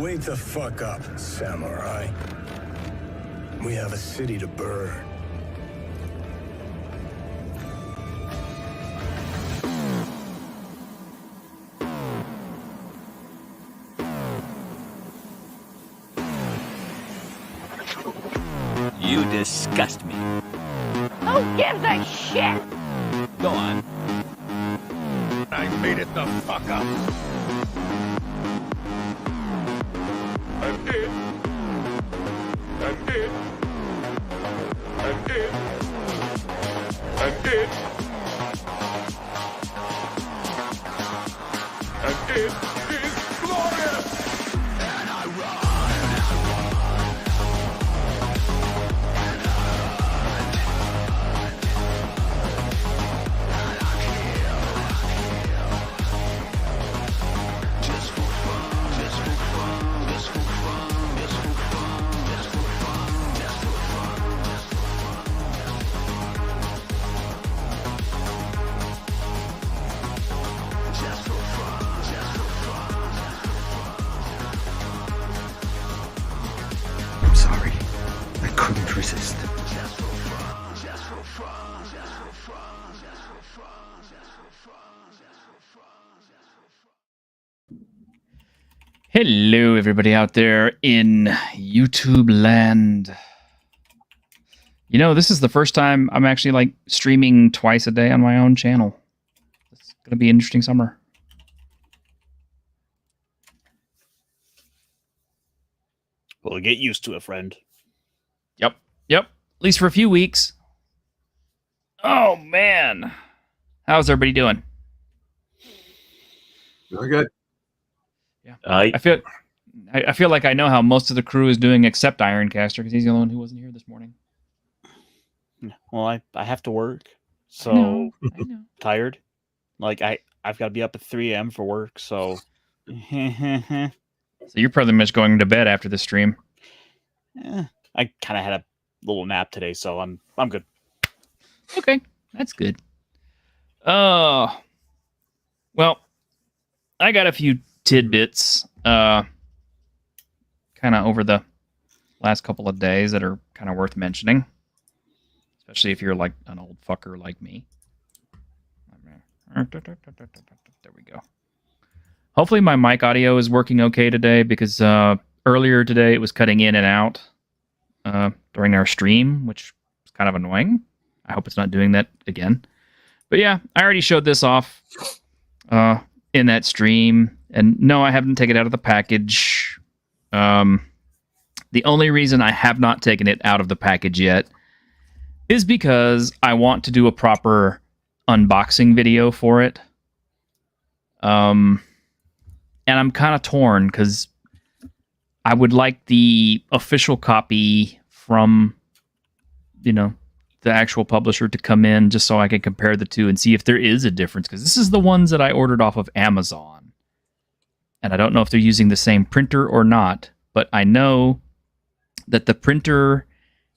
Wake the fuck up, samurai. We have a city to burn. You disgust me. Who gives a shit? Go on. I made it the fuck up. I'm dead. I'm dead. I'm dead. I'm dead. I'm dead. It's glorious! And I run. I'm sorry. I couldn't resist. Hello, everybody out there in YouTube land. You know, this is the first time I'm actually like streaming twice a day on my own channel. It's going to be an interesting summer. Well, get used to it, friend. Yep. At least for a few weeks. Oh, man. How's everybody doing? Very good. Yeah. I I feel like I know how most of the crew is doing except Ironcaster because he's the only one who wasn't here this morning. Well, I have to work, so I know. tired. Like I've got to be up at 3 a.m. for work, so. So you're pretty much going to bed after the stream. I kind of had a little nap today, so I'm good. Okay, that's good. Well, I got a few tidbits kind of over the last couple of days that are kind of worth mentioning, especially if you're like an old fucker like me. There we go. Hopefully my mic audio is working okay today because earlier today it was cutting in and out during our stream, which was kind of annoying. I hope it's not doing that again. But yeah, I already showed this off in that stream. And no, I haven't taken it out of the package. The only reason I have not taken it out of the package yet is because I want to do a proper unboxing video for it. And I'm kind of torn because I would like the official copy from, the actual publisher to come in just so I can compare the two and see if there is a difference. Because this is the ones that I ordered off of Amazon. And I don't know if they're using the same printer or not, but I know that the printer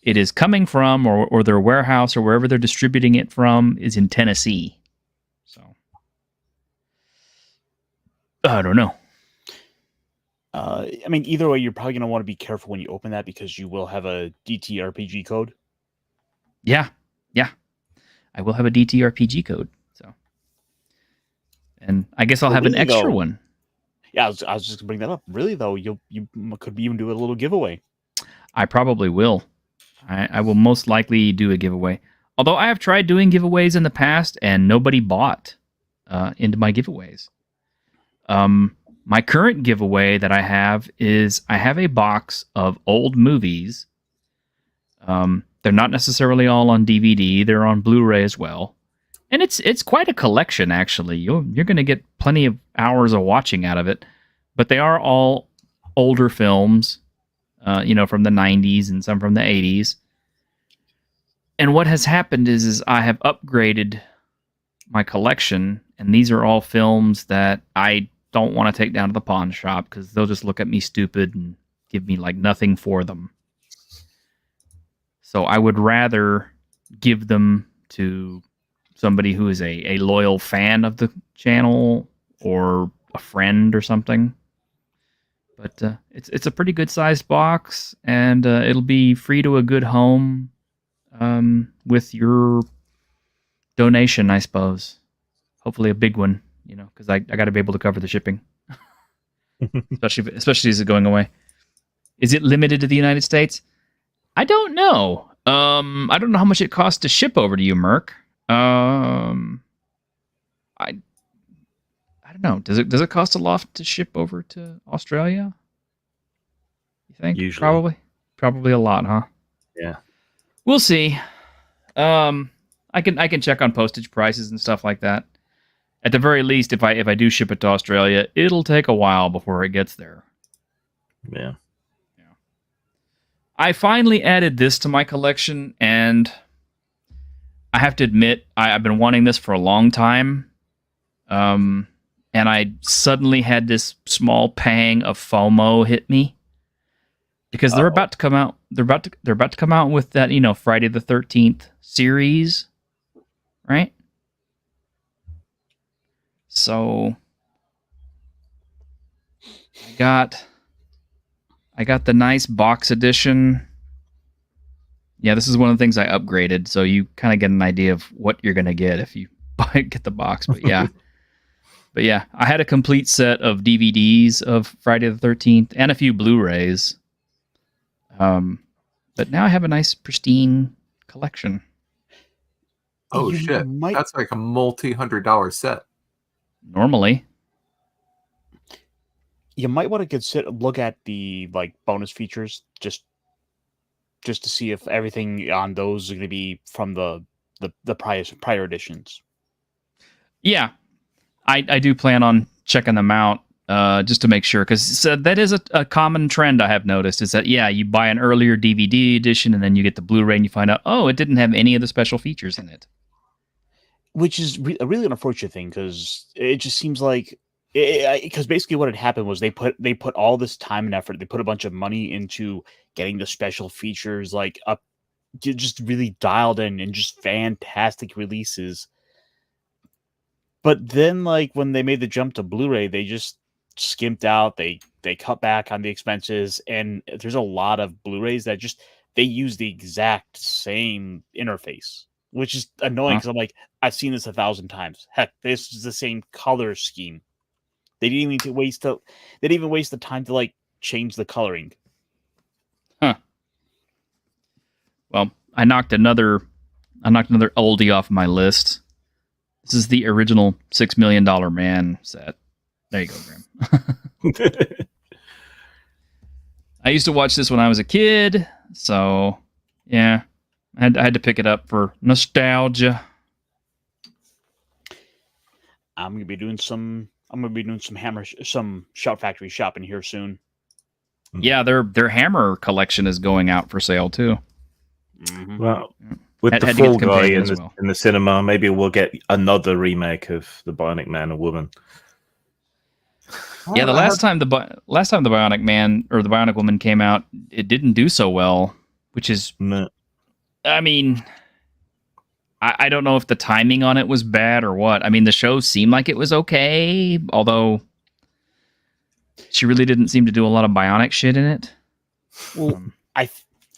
it is coming from or their warehouse or wherever they're distributing it from is in Tennessee. So, I don't know. I mean, either way, you're probably going to want to be careful when you open that because you will have a DTRPG code. Yeah. I will have a DTRPG code. So, and I guess I'll have an extra one. Yeah, I was just gonna bring that up. Really though, you could even do a little giveaway. I probably will. I will most likely do a giveaway. Although I have tried doing giveaways in the past and nobody bought into my giveaways. My current giveaway that I have is I have a box of old movies. They're not necessarily all on DVD. They're on Blu-ray as well. And it's quite a collection, actually. You're going to get plenty of hours of watching out of it. But they are all older films, from the 90s and some from the 80s. And what has happened is I have upgraded my collection. And these are all films that I don't want to take down to the pawn shop because they'll just look at me stupid and give me like nothing for them. So I would rather give them to somebody who is a loyal fan of the channel or a friend or something. But it's a pretty good sized box, and it'll be free to a good home with your donation, I suppose. Hopefully a big one, because I got to be able to cover the shipping, especially as it's going away. Is it limited to the United States? I don't know. I don't know how much it costs to ship over to you, Merc. I don't know. Does it cost a lot to ship over to Australia? You think? Usually. Probably a lot, huh? Yeah. We'll see. I can check on postage prices and stuff like that. At the very least, if I do ship it to Australia, it'll take a while before it gets there. Yeah. I finally added this to my collection, and I have to admit, I've been wanting this for a long time. And I suddenly had this small pang of FOMO hit me because they're about to come out. They're about to come out with that, Friday the 13th series, right? So I got the nice box edition. Yeah, this is one of the things I upgraded, so you kind of get an idea of what you're gonna get if you get the box. But yeah. But yeah, I had a complete set of DVDs of Friday the 13th and a few Blu-rays. But now I have a nice pristine collection. Oh, You shit. might- That's like a multi-$100 set. Normally. You might want to look at the bonus features just to see if everything on those are going to be from the prior editions. Yeah, I do plan on checking them out just to make sure, because that is a common trend I have noticed, is that, you buy an earlier DVD edition and then you get the Blu-ray and you find out, it didn't have any of the special features in it. Which is a really unfortunate thing, because it just seems like, because basically what had happened was they put all this time and effort, they put a bunch of money into getting the special features up, just really dialed in and just fantastic releases. But then when they made the jump to Blu-ray, they just skimped out. They cut back on the expenses, and there's a lot of Blu-rays that they use the exact same interface, which is annoying because I'm like, I've seen this 1,000 times. Heck, this is the same color scheme. They didn't even waste the time to change the coloring. Huh. Well, I knocked another oldie off my list. This is the original $6 Million Man set. There you go, Graham. I used to watch this when I was a kid, so yeah, I had to pick it up for nostalgia. I'm gonna be doing some some Shout Factory shopping here soon. Yeah, their Hammer collection is going out for sale too. Mm-hmm. Well, with Had the to get Fall the Guy companion in as the, well. in the cinema, maybe we'll get another remake of The Bionic Man and Woman. Yeah, the last time the Bionic Man or the Bionic Woman came out, it didn't do so well, which is, No. I mean, I don't know if the timing on it was bad or what. I mean, the show seemed like it was okay, although she really didn't seem to do a lot of bionic shit in it. Well,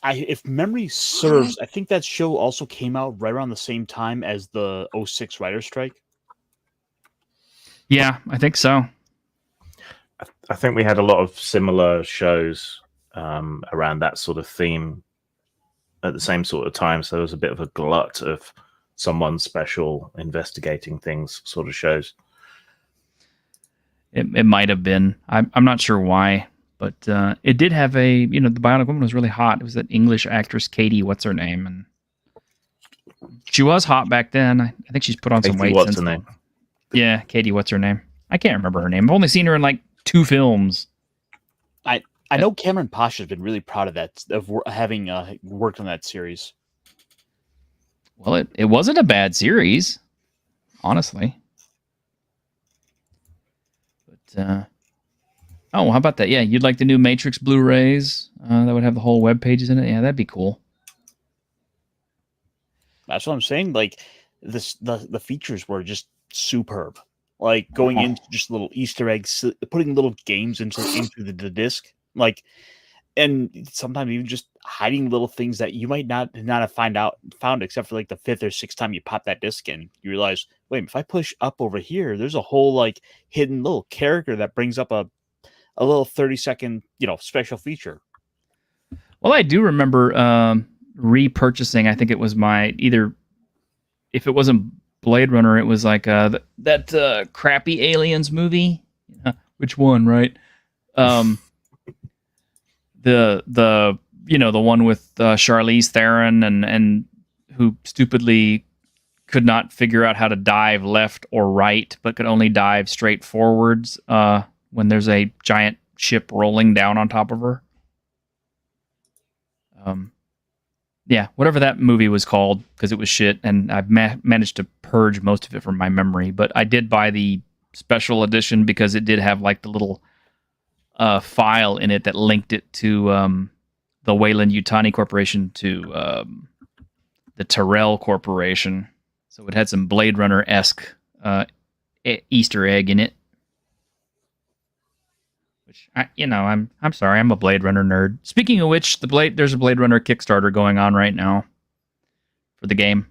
if memory serves, I think that show also came out right around the same time as the 06 writer's strike. Yeah, I think so. I think we had a lot of similar shows around that sort of theme at the same sort of time. So there was a bit of a glut of someone special investigating things sort of shows. It might have been. I'm not sure why, but it did have the Bionic Woman was really hot. It was that English actress Katie, what's her name, and she was hot back then. I think she's put on some weight What's since her then. name? Yeah, Katie, what's her name? I can't remember her name. I've only seen her in 2 films. I know Cameron Posh has been really proud of that, of having worked on that series. Well, it wasn't a bad series, honestly. But how about that? Yeah, you'd like the new Matrix Blu-rays that would have the whole web pages in it? Yeah, that'd be cool. That's what I'm saying. The features were just superb. like going into just little Easter eggs, putting little games into the disc, like, and sometimes even just hiding little things that you might not have found except for like the 5th or 6th time you pop that disc in. You realize, wait, if I push up over here, there's a whole like hidden little character that brings up a little 30-second special feature. Well, I do remember repurchasing. I think it was if it wasn't Blade Runner, it was like that crappy Aliens movie. Which one, right? The one with Charlize Theron and who stupidly could not figure out how to dive left or right, but could only dive straight forwards when there's a giant ship rolling down on top of her. Yeah, whatever that movie was called, because it was shit, and I've managed to purge most of it from my memory. But I did buy the special edition because it did have like the little file in it that linked it to the Weyland-Yutani Corporation to the Tyrell Corporation. So it had some Blade Runner-esque Easter egg in it. Which I'm sorry, I'm a Blade Runner nerd. Speaking of which, there's a Blade Runner Kickstarter going on right now for the game.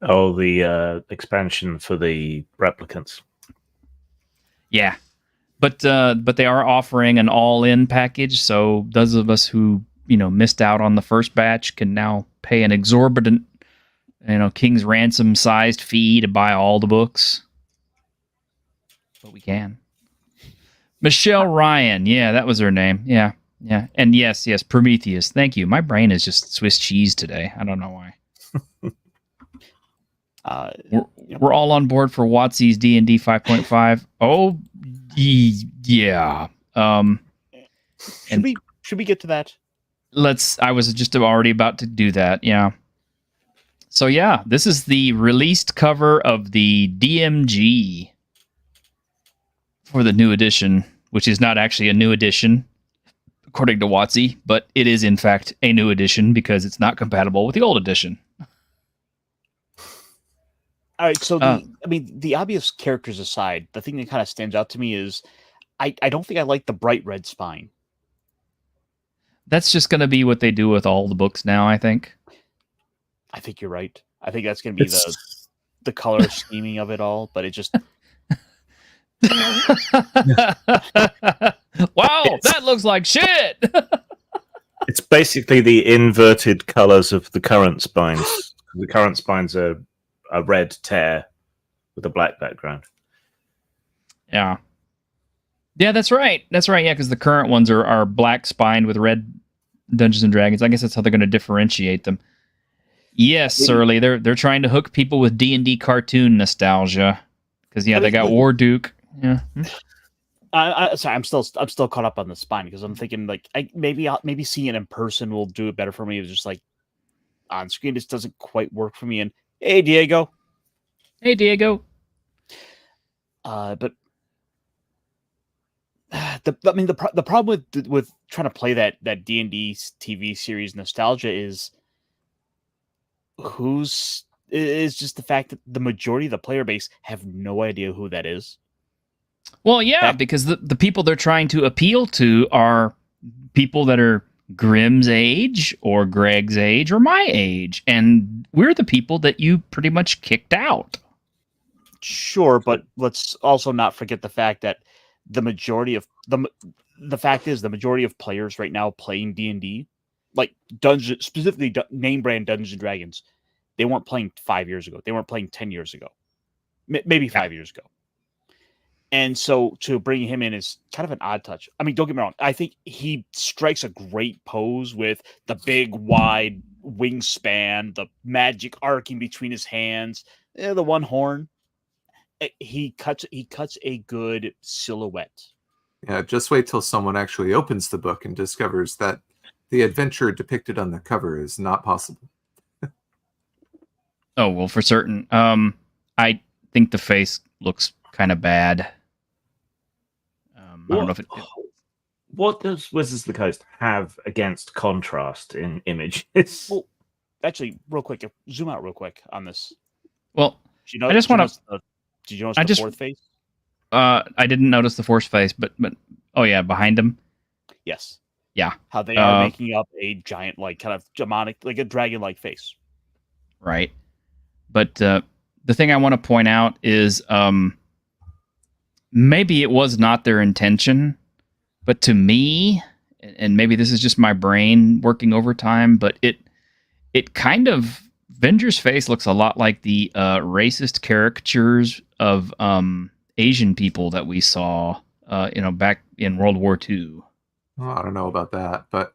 Oh, the expansion for the replicants. Yeah, but they are offering an all-in package, so those of us who missed out on the first batch can now pay an exorbitant, King's Ransom sized fee to buy all the books. But we can. Michelle Ryan, yeah, that was her name. Yeah. And yes, Prometheus. Thank you. My brain is just Swiss cheese today. I don't know why. We're all on board for WotC's D&D 5.5. Oh, yeah. Should we get to that? I was just already about to do that. Yeah. So yeah, this is the released cover of the DMG for the new edition, which is not actually a new edition, according to WotC, but it is in fact a new edition because it's not compatible with the old edition. All right, so the obvious characters aside, the thing that kind of stands out to me is I don't think I like the bright red spine. That's just going to be what they do with all the books now, I think. I think you're right. I think that's going to be the color scheming of it all, but it just... Wow, that looks like shit. It's basically the inverted colors of the current spines. The current spines are a red tear with a black background. Yeah, that's right. Yeah, because the current ones are black spined with red Dungeons and Dragons. I guess that's how they're going to differentiate them. Yes, Surly, they're trying to hook people with D&D cartoon nostalgia because they got War Duke. Yeah. Sorry, I'm still caught up on the spine because I'm thinking like maybe seeing it in person will do it better for me. It's just like on screen, this doesn't quite work for me. And hey, Diego. But the problem with trying to play that D&D TV series nostalgia is just the fact that the majority of the player base have no idea who that is. Well, yeah, because the people they're trying to appeal to are people that are Grimm's age or Greg's age or my age, and we're the people that you pretty much kicked out. Sure, but let's also not forget the fact that the majority of the fact is the majority of players right now playing D&D, like specifically name brand Dungeons and Dragons, they weren't playing 5 years ago. They weren't playing 10 years ago, maybe 5 years ago. And so to bring him in is kind of an odd touch. I mean, don't get me wrong. I think he strikes a great pose with the big, wide wingspan, the magic arcing between his hands, the one horn. He cuts a good silhouette. Yeah, just wait till someone actually opens the book and discovers that the adventure depicted on the cover is not possible. Oh, well, for certain. I think the face looks kind of bad. I don't know if what does Wizards of the Coast have against contrast in images? Well, actually, real quick, zoom out real quick on this. Well, I just want to... Did you notice the fourth face? I didn't notice the force face, but oh yeah, behind him. Yes. Yeah. How they are making up a giant, like, kind of demonic, like a dragon-like face. Right. But the thing I want to point out is maybe it was not their intention, but to me, and maybe this is just my brain working overtime, but it kind of, Venger's face looks a lot like the racist caricatures of Asian people that we saw, back in World War II. Well, I don't know about that, but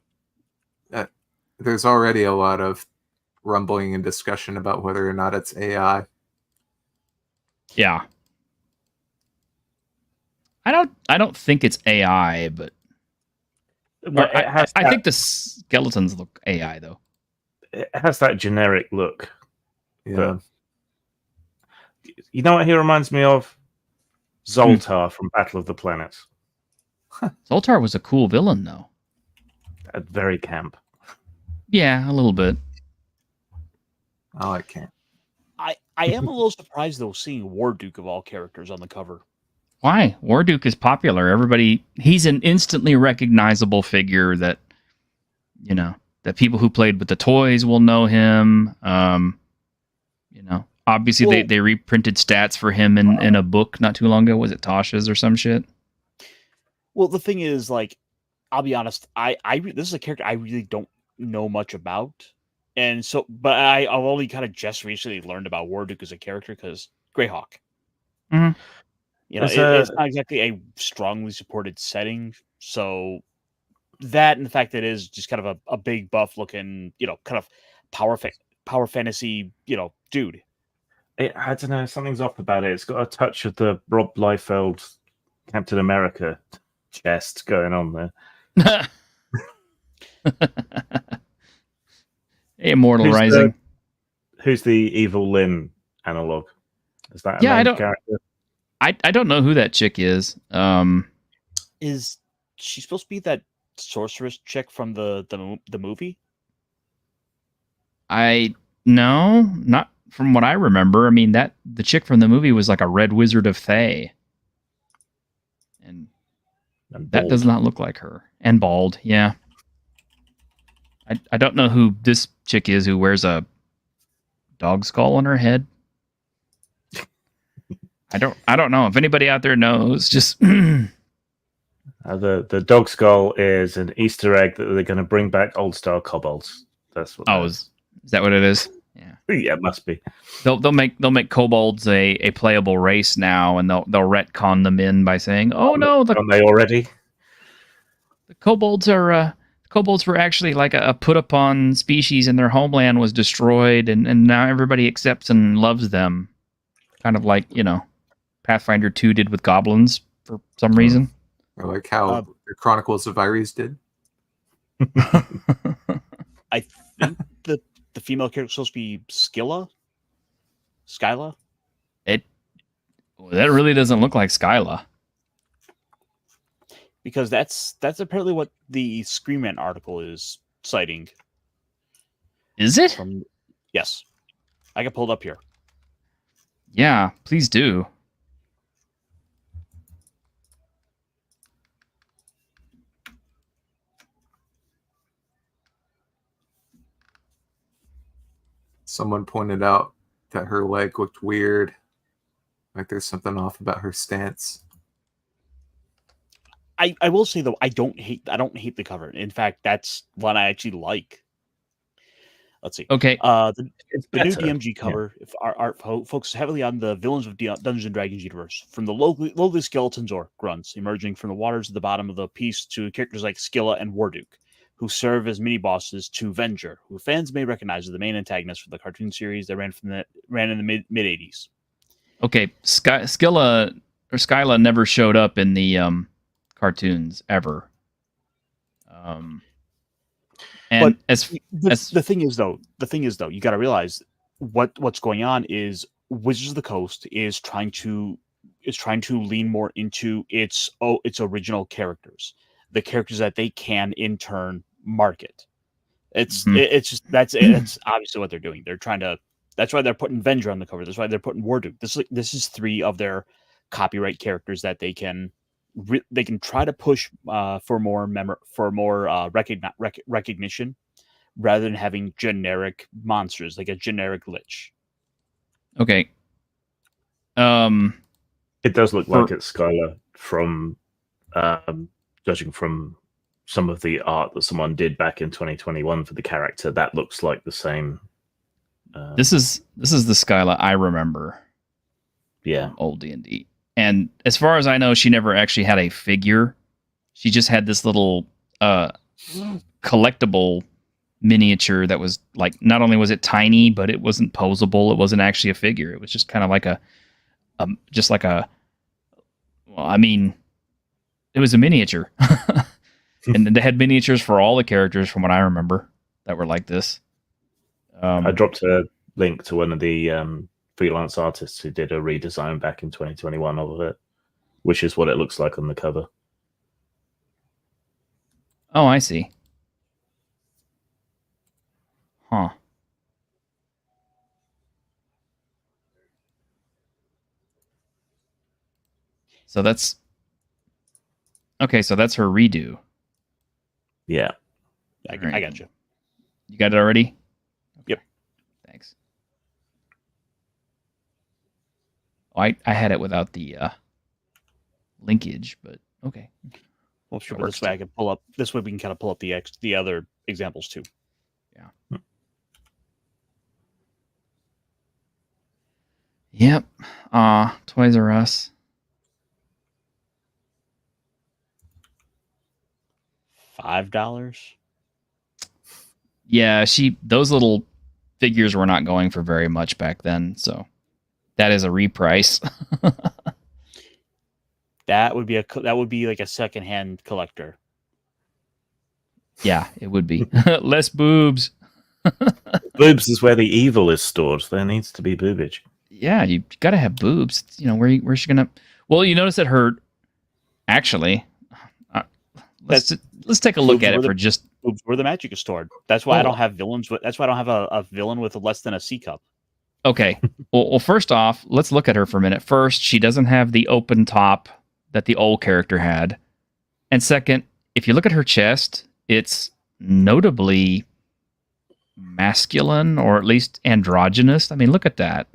there's already a lot of rumbling and discussion about whether or not it's AI. Yeah. I don't think it's AI, but I think the skeletons look AI though. It has that generic look. Yeah. You know what he reminds me of? Zoltar from Battle of the Planets. Zoltar was a cool villain though. Very camp. Yeah, a little bit. I like camp. I am a little surprised though seeing Warduke of all characters on the cover. Why? Warduke is popular. He's an instantly recognizable figure that, that people who played with the toys will know him. Obviously they reprinted stats for him in a book not too long ago. Was it Tasha's or some shit? Well, the thing is, like, I'll be honest, this is a character I really don't know much about. And so, but I've only kind of just recently learned about Warduke as a character because Greyhawk. Mm-hmm. It's not exactly a strongly supported setting. So that and the fact that it is just kind of a big buff looking, kind of power fantasy, dude. I don't know, something's off about it. It's got a touch of the Rob Liefeld Captain America chest going on there. Immortal Rising. Who's the evil Lynn analog? Is that a main character? I don't know who that chick is. Is she supposed to be that sorceress chick from the movie? No, not from what I remember. I mean, the chick from the movie was like a red wizard of Thay. And that does not look like her. And bald, yeah. I don't know who this chick is who wears a dog skull on her head. I don't know if anybody out there knows. Just the dog skull is an Easter egg that they're going to bring back old style kobolds. That's what. Oh, is that what it is? Yeah, yeah, it must be. They'll make kobolds a playable race now, and they'll retcon them in by saying, "Oh no, aren't they already? The kobolds are kobolds were actually like a put upon species, and their homeland was destroyed, and now everybody accepts and loves them, kind of like Pathfinder 2 did with goblins for some reason." Or like how the Chronicles of Iris did. I think the female character is supposed to be Skylla. That really doesn't look like Skylla. Because that's apparently what the Scream Rant article is citing. Is it? Yes. I got pulled up here. Yeah, please do. Someone pointed out that her leg looked weird. Like there's something off about her stance. I will say though, I don't hate the cover. In fact, that's one I actually like. Let's see. Okay. The new DMG cover art focuses heavily on the villains of Dungeons and Dragons universe, from the lowly skeletons or grunts emerging from the waters at the bottom of the piece to characters like Scylla and Warduke, who serve as mini bosses, to Venger, who fans may recognize as the main antagonist for the cartoon series that ran in the mid '80s. Okay, Scylla never showed up in the cartoons ever. And the thing is though, you got to realize what's going on is Wizards of the Coast is trying to lean more into its original characters, the characters that they can in turn market. It's obviously what they're doing. They're trying to That's why they're putting Vendra on the cover. That's why they're putting Warduke. This is 3 of their copyright characters that they can try to push for more recognition, rather than having generic monsters like a generic Lich. Okay. It does look like it's Skylar from judging from some of the art that someone did back in 2021 for the character. That looks like the same. This is the Skyla I remember. Yeah, from old D&D. And as far as I know, she never actually had a figure. She just had this little collectible miniature that was like, not only was it tiny, but it wasn't posable. It wasn't actually a figure. It was just kind of like it was a miniature. And they had miniatures for all the characters from what I remember that were like this. I dropped a link to one of the freelance artists who did a redesign back in 2021 of it, which is what it looks like on the cover. Oh, I see. Huh. So that's okay. So that's her redo. Yeah, I got you. You got it already? Yep. Thanks. Oh, I had it without the linkage, but okay. Well, sure. This way I can pull up. This way we can kind of pull up the other examples too. Yeah. Yep. Toys R Us. $5. Yeah, those little figures were not going for very much back then, so that is a reprice. That would be like a secondhand collector. Yeah, it would be. Less boobs. Boobs is where the evil is stored. There needs to be boobage. Yeah, you got to have boobs. You know, where's she gonna? Well, you notice that her actually. Let's take a look at it for just where the magic is stored. That's why I don't have villains. That's why I don't have a villain with less than a C cup. Okay. Well, first off, let's look at her for a minute. First, she doesn't have the open top that the old character had, and second, if you look at her chest, it's notably masculine or at least androgynous. I mean, look at that.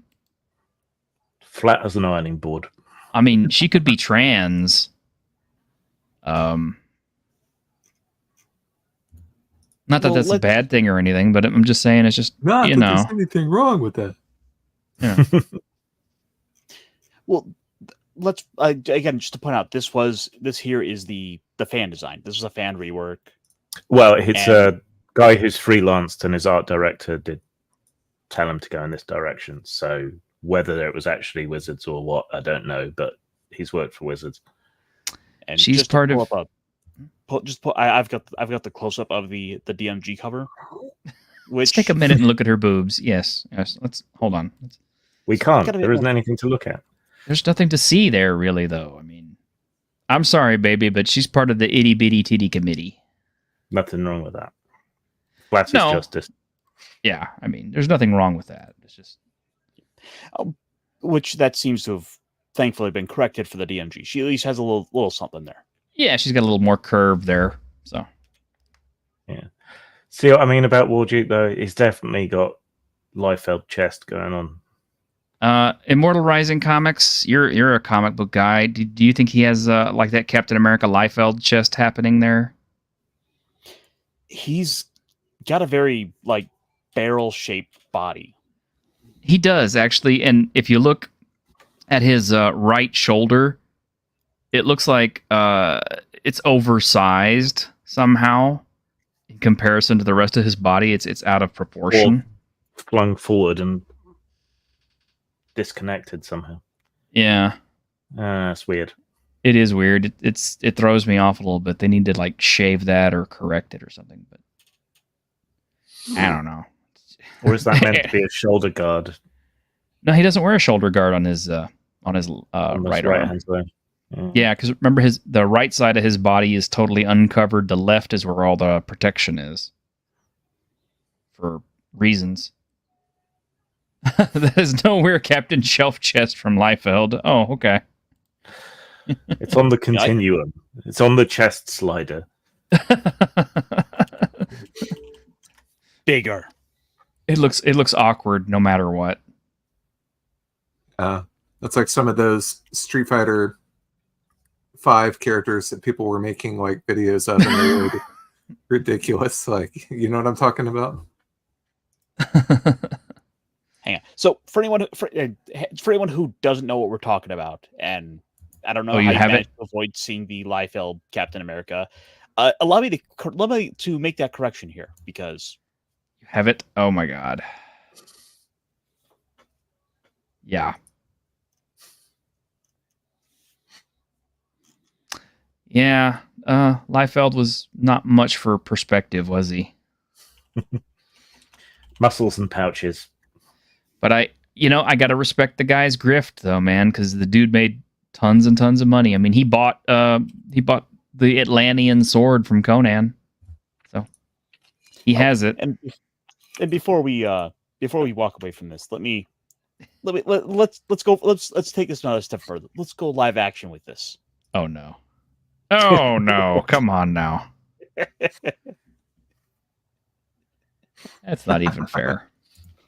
Flat as an ironing board. I mean, she could be trans. Not that that's a bad thing or anything, but I'm just saying it's just, not you that know. there's anything wrong with that. Yeah. Well, let's again just to point out this here is the fan design. This is a fan rework. Well, it's a guy who's freelanced and his art director did tell him to go in this direction. So whether it was actually Wizards or what, I don't know, but he's worked for Wizards. And she's just part of. I've got the close up of the DMG cover. Let's take a minute and look at her boobs. Yes. Let's hold on. We can't. There isn't anything to look at. There's nothing to see there, really, though. I mean, I'm sorry, baby, but she's part of the itty bitty titty committee. Nothing wrong with that. Flat is justice. Yeah, I mean, there's nothing wrong with that. It's just, which that seems to have thankfully been corrected for the DMG. She at least has a little something there. Yeah, she's got a little more curve there. So, yeah. See what I mean about Warduke though? He's definitely got Liefeld chest going on. Immortal Rising comics. You're a comic book guy. Do you think he has like that Captain America Liefeld chest happening there? He's got a very like barrel shaped body. He does actually, and if you look at his right shoulder, it looks like it's oversized somehow in comparison to the rest of his body. It's out of proportion. Or flung forward and disconnected somehow. Yeah. That's weird. It is weird. It throws me off a little bit. They need to like shave that or correct it or something, but I don't know. Or is that meant to be a shoulder guard? No, he doesn't wear a shoulder guard on his right arm. Hand side. Yeah, because remember the right side of his body is totally uncovered. The left is where all the protection is. For reasons. That is nowhere Captain Shelf Chest from Liefeld. Oh, okay. It's on the continuum. It's on the chest slider. Bigger. It looks awkward no matter what. That's like some of those Street Fighter 5 characters that people were making like videos of, and they were ridiculous. Like, you know what I'm talking about? Hang on. So for anyone who doesn't know what we're talking about, and I don't know how you managed to avoid seeing the Liefeld Captain America, allow me to make that correction here, because you have it. Oh my god. Yeah. Yeah. Liefeld was not much for perspective, was he? Muscles and pouches. But I got to respect the guy's grift though, man, because the dude made tons and tons of money. I mean, he bought the Atlantean sword from Conan, so he has it. And before we walk away from this, let's take this another step further. Let's go live action with this. Oh no! Oh no! Come on now. That's not even fair.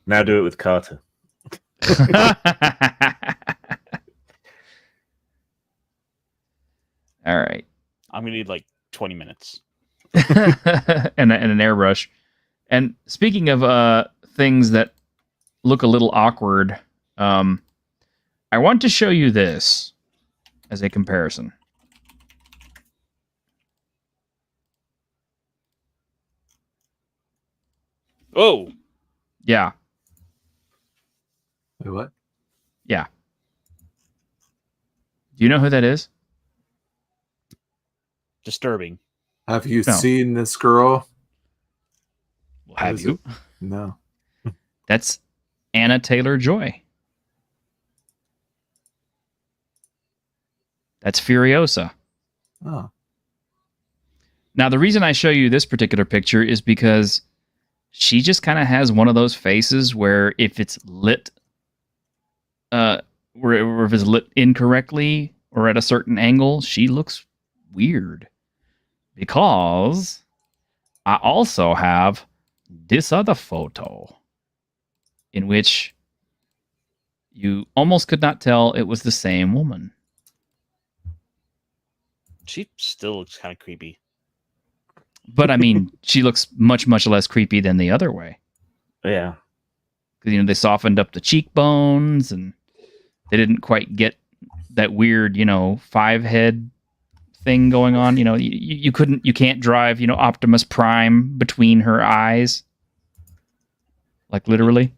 Now do it with Carter. All right. I'm gonna need like 20 minutes. and an airbrush. And speaking of things that look a little awkward, I want to show you this as a comparison. Oh. Yeah. Wait, what? Yeah. Do you know who that is? Disturbing. Have you seen this girl? Well, have you? No. That's Anna Taylor-Joy. That's Furiosa. Oh. Now, the reason I show you this particular picture is because she just kind of has one of those faces where if it's lit, where if it's lit incorrectly or at a certain angle, she looks weird. Because I also have this other photo in which you almost could not tell it was the same woman. She still looks kind of creepy. But I mean, she looks much, much less creepy than the other way. Yeah. Because, they softened up the cheekbones and they didn't quite get that weird, 5-head thing going on. You can't drive, Optimus Prime between her eyes. Like literally.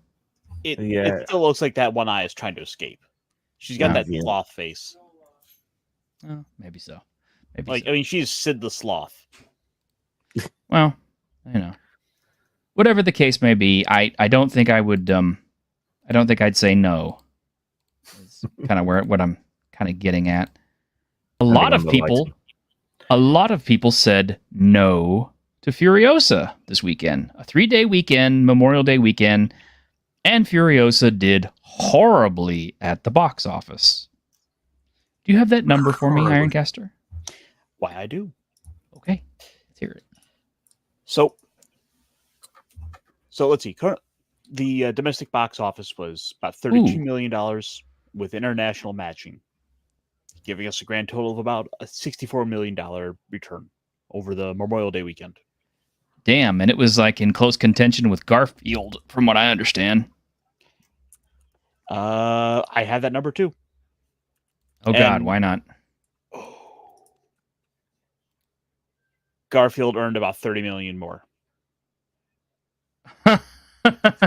It still looks like that one eye is trying to escape. She's got that sloth face. Oh, maybe so. I mean, she's Sid the Sloth. Well, whatever the case may be, I don't think I would. I don't think I'd say no. It's kind of what I'm kind of getting at. A lot of people said no to Furiosa this weekend. A 3-day weekend, Memorial Day weekend, and Furiosa did horribly at the box office. Do you have that number for me, Ironcaster? Why, I do. Okay, let's hear it. So let's see. The domestic box office was about $32 million with international matching, giving us a grand total of about a $64 million return over the Memorial Day weekend. Damn, and it was like in close contention with Garfield, from what I understand. I have that number too. Oh God, why not? Garfield earned about 30 million more.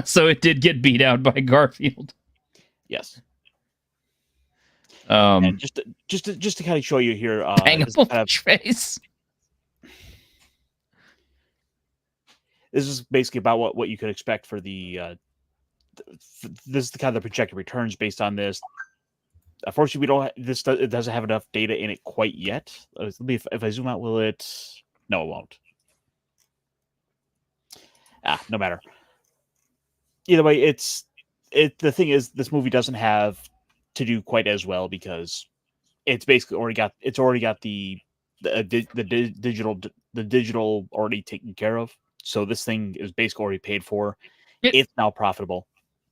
So it did get beat out by Garfield. Yes. And just to kind of show you here, face. This is basically about what you could expect for the. This is the kind of the projected returns based on this. Unfortunately, it doesn't have enough data in it quite yet. Let me if I zoom out, will it? No, it won't. No matter. Either way, it's the thing is, this movie doesn't have to do quite as well because it's basically already got the digital already taken care of. So this thing is basically already paid for. It's now profitable.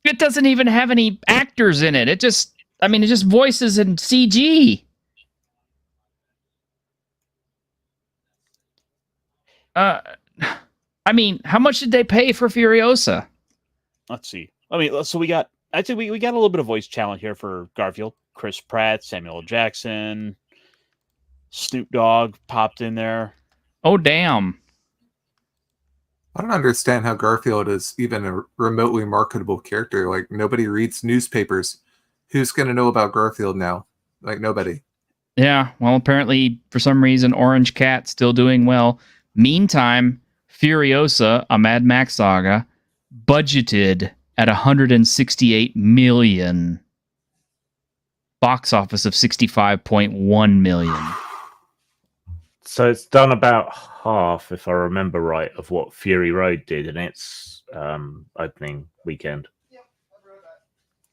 It doesn't even have any actors in it. It just voices and CG. How much did they pay for Furiosa? Let's see. So we got a little bit of voice talent here for Garfield. Chris Pratt, Samuel L. Jackson, Snoop Dogg popped in there. Oh, damn. I don't understand how Garfield is even a remotely marketable character. Like, nobody reads newspapers. Who's going to know about Garfield now? Like, nobody. Yeah, well, apparently, for some reason, Orange Cat's still doing well. Meantime, Furiosa, a Mad Max saga, budgeted at $168 million. Box office of $65.1 million. So it's done about half, if I remember right, of what Fury Road did in its opening weekend.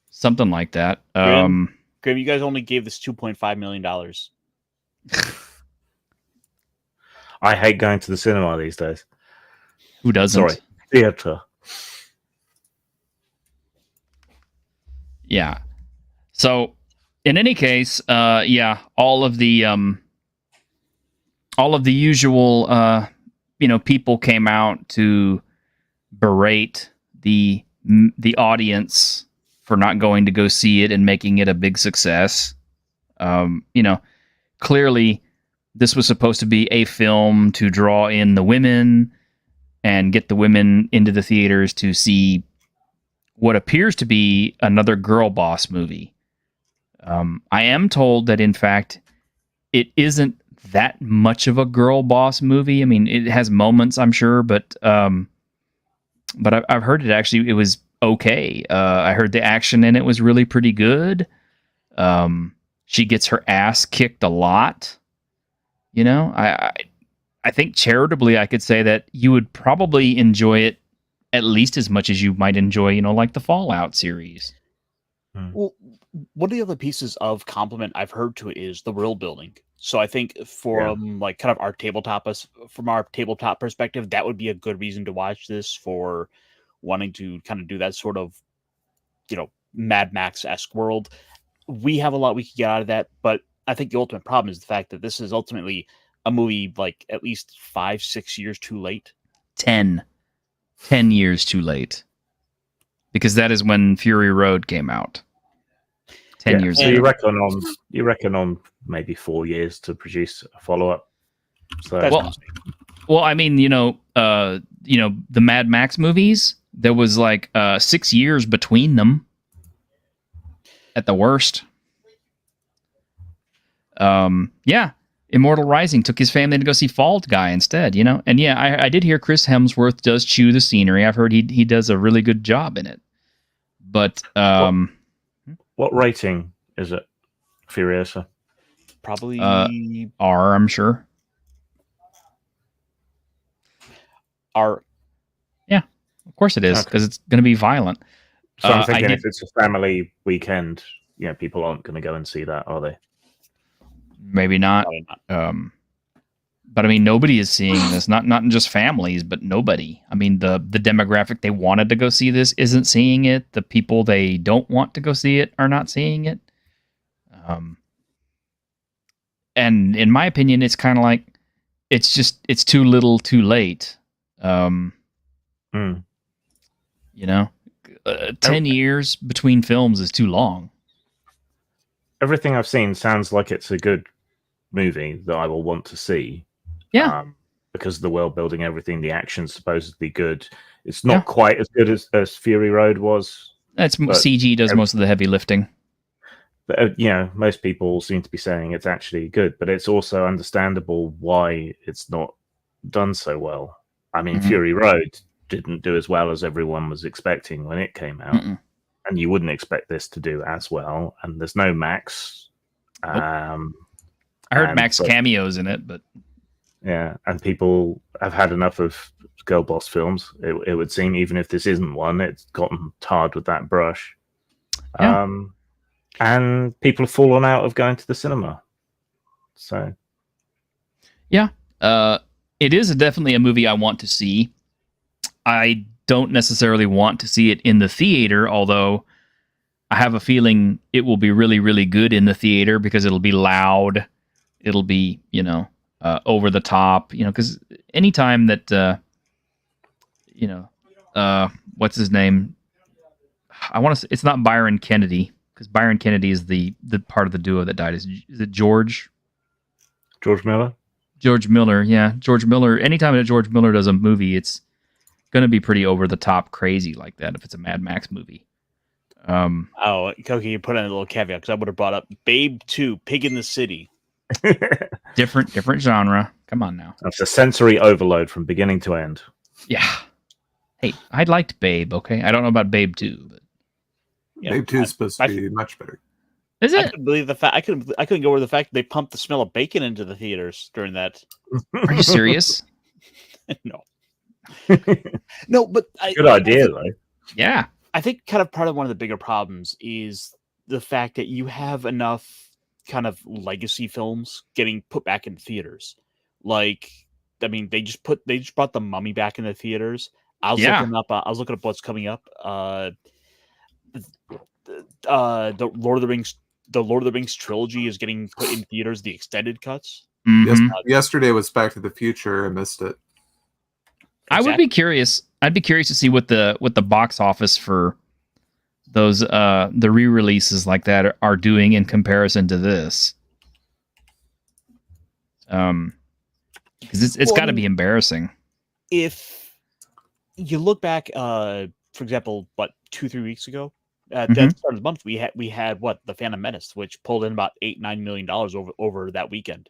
Something like that. Grim, you guys only gave this $2.5 million. I hate going to the cinema these days. Who doesn't? Sorry, theater. Yeah. So, in any case, all of the usual, people came out to berate the audience for not going to go see it and making it a big success. Clearly, this was supposed to be a film to draw in the women and get the women into the theaters to see what appears to be another girl boss movie. I am told that, in fact, it isn't that much of a girl boss movie. I mean, it has moments, I'm sure, but I've heard it was okay. I heard the action in it was really pretty good. She gets her ass kicked a lot. I think charitably I could say that you would probably enjoy it at least as much as you might enjoy, like the Fallout series. Well, one of the other pieces of compliment I've heard to it is the world building. So I think from our tabletop perspective, that would be a good reason to watch this for wanting to kind of do that sort of, Mad Max-esque world. We have a lot we could get out of that, but I think the ultimate problem is the fact that this is ultimately a movie at least 5-6 years too late. 10 years too late. Because that is when Fury Road came out. 10 years so ago. You reckon on maybe 4 years to produce a follow-up. So I mean, the Mad Max movies, there was 6 years between them at the worst. Immortal Rising took his family to go see Fall Guy instead, And I did hear Chris Hemsworth does chew the scenery. I've heard he does a really good job in it. But what rating is it, Furiosa? Probably R, I'm sure. R. Yeah, of course it is, because it's going to be violent. So I'm thinking if it's a family weekend, people aren't going to go and see that, are they? Maybe not. But I mean, nobody is seeing this. Not just families, but nobody. I mean, the demographic they wanted to go see this isn't seeing it. The people they don't want to go see it are not seeing it. And in my opinion, it's kind of like it's too little, too late. 10 years between films is too long. Everything I've seen sounds like it's a good movie that I will want to see. Yeah. Because of the world building, everything, the action's supposedly good. It's not quite as good as Fury Road was. CG does most of the heavy lifting. But most people seem to be saying it's actually good, but it's also understandable why it's not done so well. I mean, Fury Road didn't do as well as everyone was expecting when it came out. And you wouldn't expect this to do as well. And there's no Max. Nope. I heard Max cameos in it, but and people have had enough of girl boss films. It would seem, even if this isn't one, it's gotten tarred with that brush. Yeah. And people have fallen out of going to the cinema. So, yeah, it is definitely a movie I want to see. I don't necessarily want to see it in the theater, although I have a feeling it will be really, really good in the theater because it'll be loud. It'll be, over the top, because anytime that, what's his name? I want to say it's not Byron Kennedy, because Byron Kennedy is the part of the duo that died. Is it George? George Miller? George Miller, yeah. George Miller. Anytime that George Miller does a movie, it's going to be pretty over the top crazy like that if it's a Mad Max movie. Koki, you put in a little caveat because I would have brought up Babe 2, Pig in the City. Different genre. Come on now. That's a sensory overload from beginning to end. Yeah. Hey, I liked Babe, okay? I don't know about Babe 2, but Babe 2 is supposed to be much better. Is it? I couldn't believe the fact. I couldn't go over the fact they pumped the smell of bacon into the theaters during that. Are you serious? No. No, but Good idea, though. Yeah. I think kind of part of one of the bigger problems is the fact that you have enough kind of legacy films getting put back in theaters. Like, I mean, they just brought The Mummy back in the theaters. I was looking up what's coming up. The Lord of the Rings trilogy is getting put in theaters, the extended cuts. Mm-hmm. Yesterday was Back to the Future. I missed it. I would be curious. I'd be curious to see what the box office for those the re-releases like that are doing in comparison to this. Because it's got to be embarrassing. If you look back, for example, 2-3 weeks ago, at the start of the month, we had The Phantom Menace, which pulled in about $8-9 million over that weekend.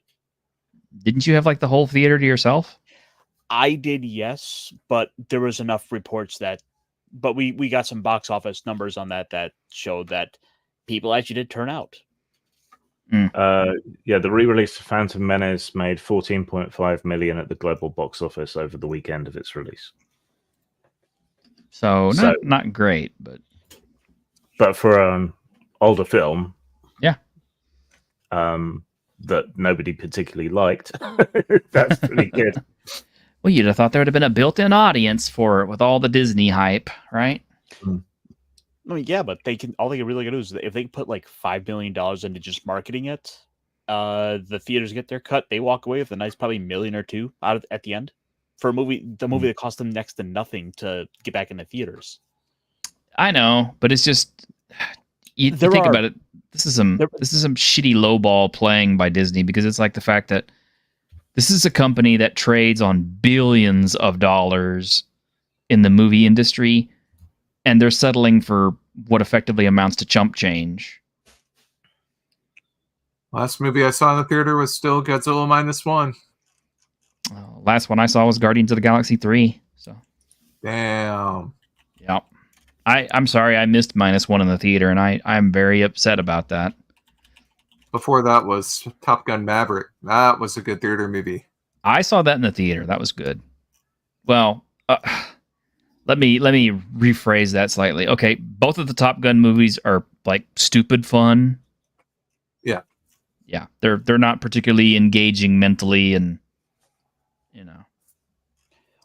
Didn't you have like the whole theater to yourself? I did, yes, but there was enough reports but we got some box office numbers on that showed that people actually did turn out. The re-release of Phantom Menace made $14.5 million at the global box office over the weekend of its release. So not great, but for an older film, yeah, that nobody particularly liked, that's pretty good. Well, you'd have thought there would have been a built-in audience for it with all the Disney hype, right? I mean, yeah, but all they can really do is if they put like $5 million into just marketing it, the theaters get their cut. They walk away with a nice probably $1 million or $2 million at the end for the movie that cost them next to nothing to get back in the theaters. I know, but it's just you think about it. This is some shitty lowball playing by Disney, because it's like the fact that this is a company that trades on billions of dollars in the movie industry, and they're settling for what effectively amounts to chump change. Last movie I saw in the theater was still Godzilla -1. Last one I saw was Guardians of the Galaxy 3. So, damn. Yeah. I'm sorry I missed -1 in the theater, and I'm very upset about that. Before that was Top Gun Maverick. That was a good theater movie. I saw that in the theater. That was good. Well, let me rephrase that slightly. Okay, both of the Top Gun movies are like stupid fun. Yeah. Yeah, they're not particularly engaging mentally, and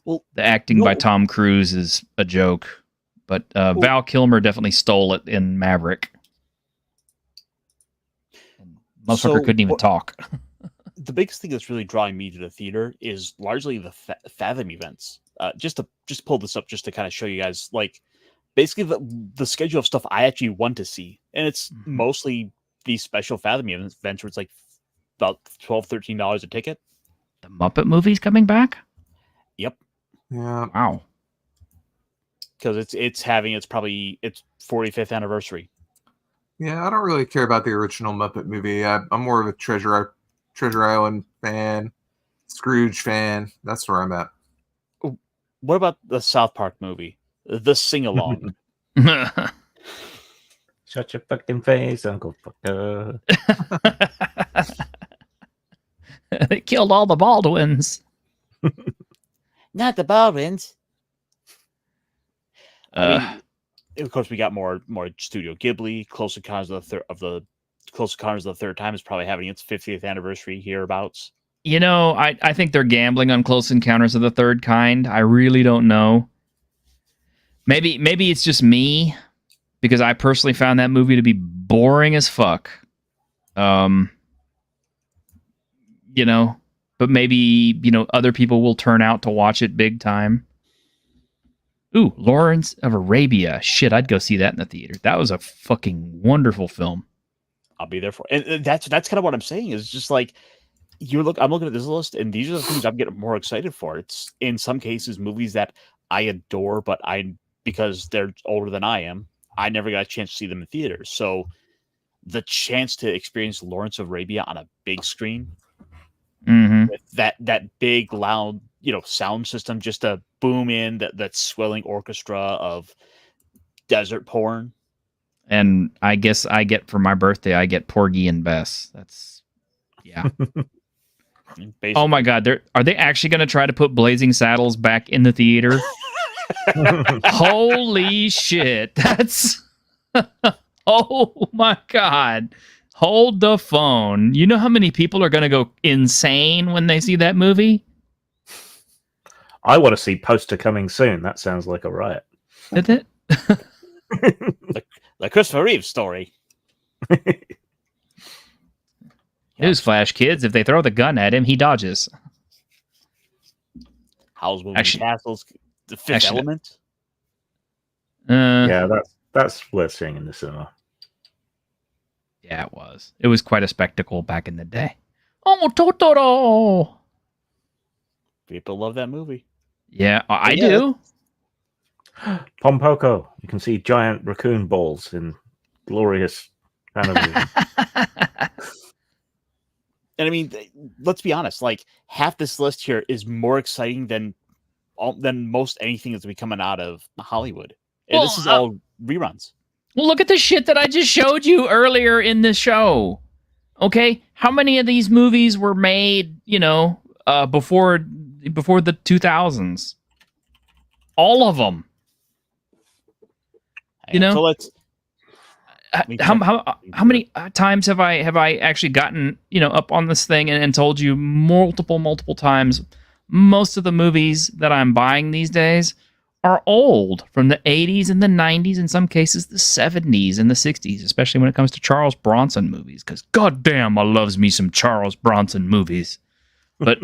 well, the acting by Tom Cruise is a joke. But Val Kilmer definitely stole it in Maverick. Motherfucker couldn't even talk. The biggest thing that's really drawing me to the theater is largely the Fathom events. Just pull this up just to kind of show you guys, like, basically the schedule of stuff I actually want to see. And it's mostly these special Fathom events where it's like about $12, $13 a ticket. The Muppet movie's coming back? Yep. Yeah. Wow. Because it's having its 45th anniversary. Yeah, I don't really care about the original Muppet movie. I'm more of a Treasure Island fan, Scrooge fan. That's where I'm at. What about the South Park movie? The sing-along. Shut your fucking face, Uncle Fucker. They killed all the Baldwins. Not the Baldwins. I mean, of course, we got more Studio Ghibli. Close Encounters of the Third Time is probably having its 50th anniversary hereabouts. You know, I think they're gambling on Close Encounters of the Third Kind. I really don't know. Maybe it's just me, because I personally found that movie to be boring as fuck. You know, but maybe, you know, other people will turn out to watch it big time. Ooh, Lawrence of Arabia. Shit, I'd go see that in the theater. That was a fucking wonderful film. I'll be there for it. And that's kind of what I'm saying, is just like, I'm looking at this list, and these are the things I'm getting more excited for. It's in some cases movies that I adore, but because they're older than I am, I never got a chance to see them in theaters. So the chance to experience Lawrence of Arabia on a big screen, with that big loud, you know, sound system, just to boom in that swelling orchestra of desert porn. And I guess I get, for my birthday, I get Porgy and Bess. That's, yeah. Basically. Oh my God, are they actually going to try to put Blazing Saddles back in the theater? Holy shit! That's oh my God! Hold the phone. You know how many people are going to go insane when they see that movie? I want to see poster coming soon. That sounds like a riot. Did it? The Christopher Reeve story. Newsflash, kids! If they throw the gun at him, he dodges. Howl's Moving Castles, The Fifth Element. Yeah, that's worth seeing in the cinema. Yeah, it was. It was quite a spectacle back in the day. Oh, Totoro! People love that movie. Yeah, I do. Pompoko. You can see giant raccoon balls in glorious animation. And I mean, let's be honest. Like, half this list here is more exciting than most anything that's coming out of Hollywood. And this is all reruns. Well, look at the shit that I just showed you earlier in the show. Okay, how many of these movies were made, you know, before the 2000s? All of them. You know. So let's. How many times have I actually gotten, you know, up on this thing and told you multiple times, most of the movies that I'm buying these days are old, from the 80s and the 90s, in some cases the 70s and the 60s, especially when it comes to Charles Bronson movies, because goddamn, I loves me some Charles Bronson movies. But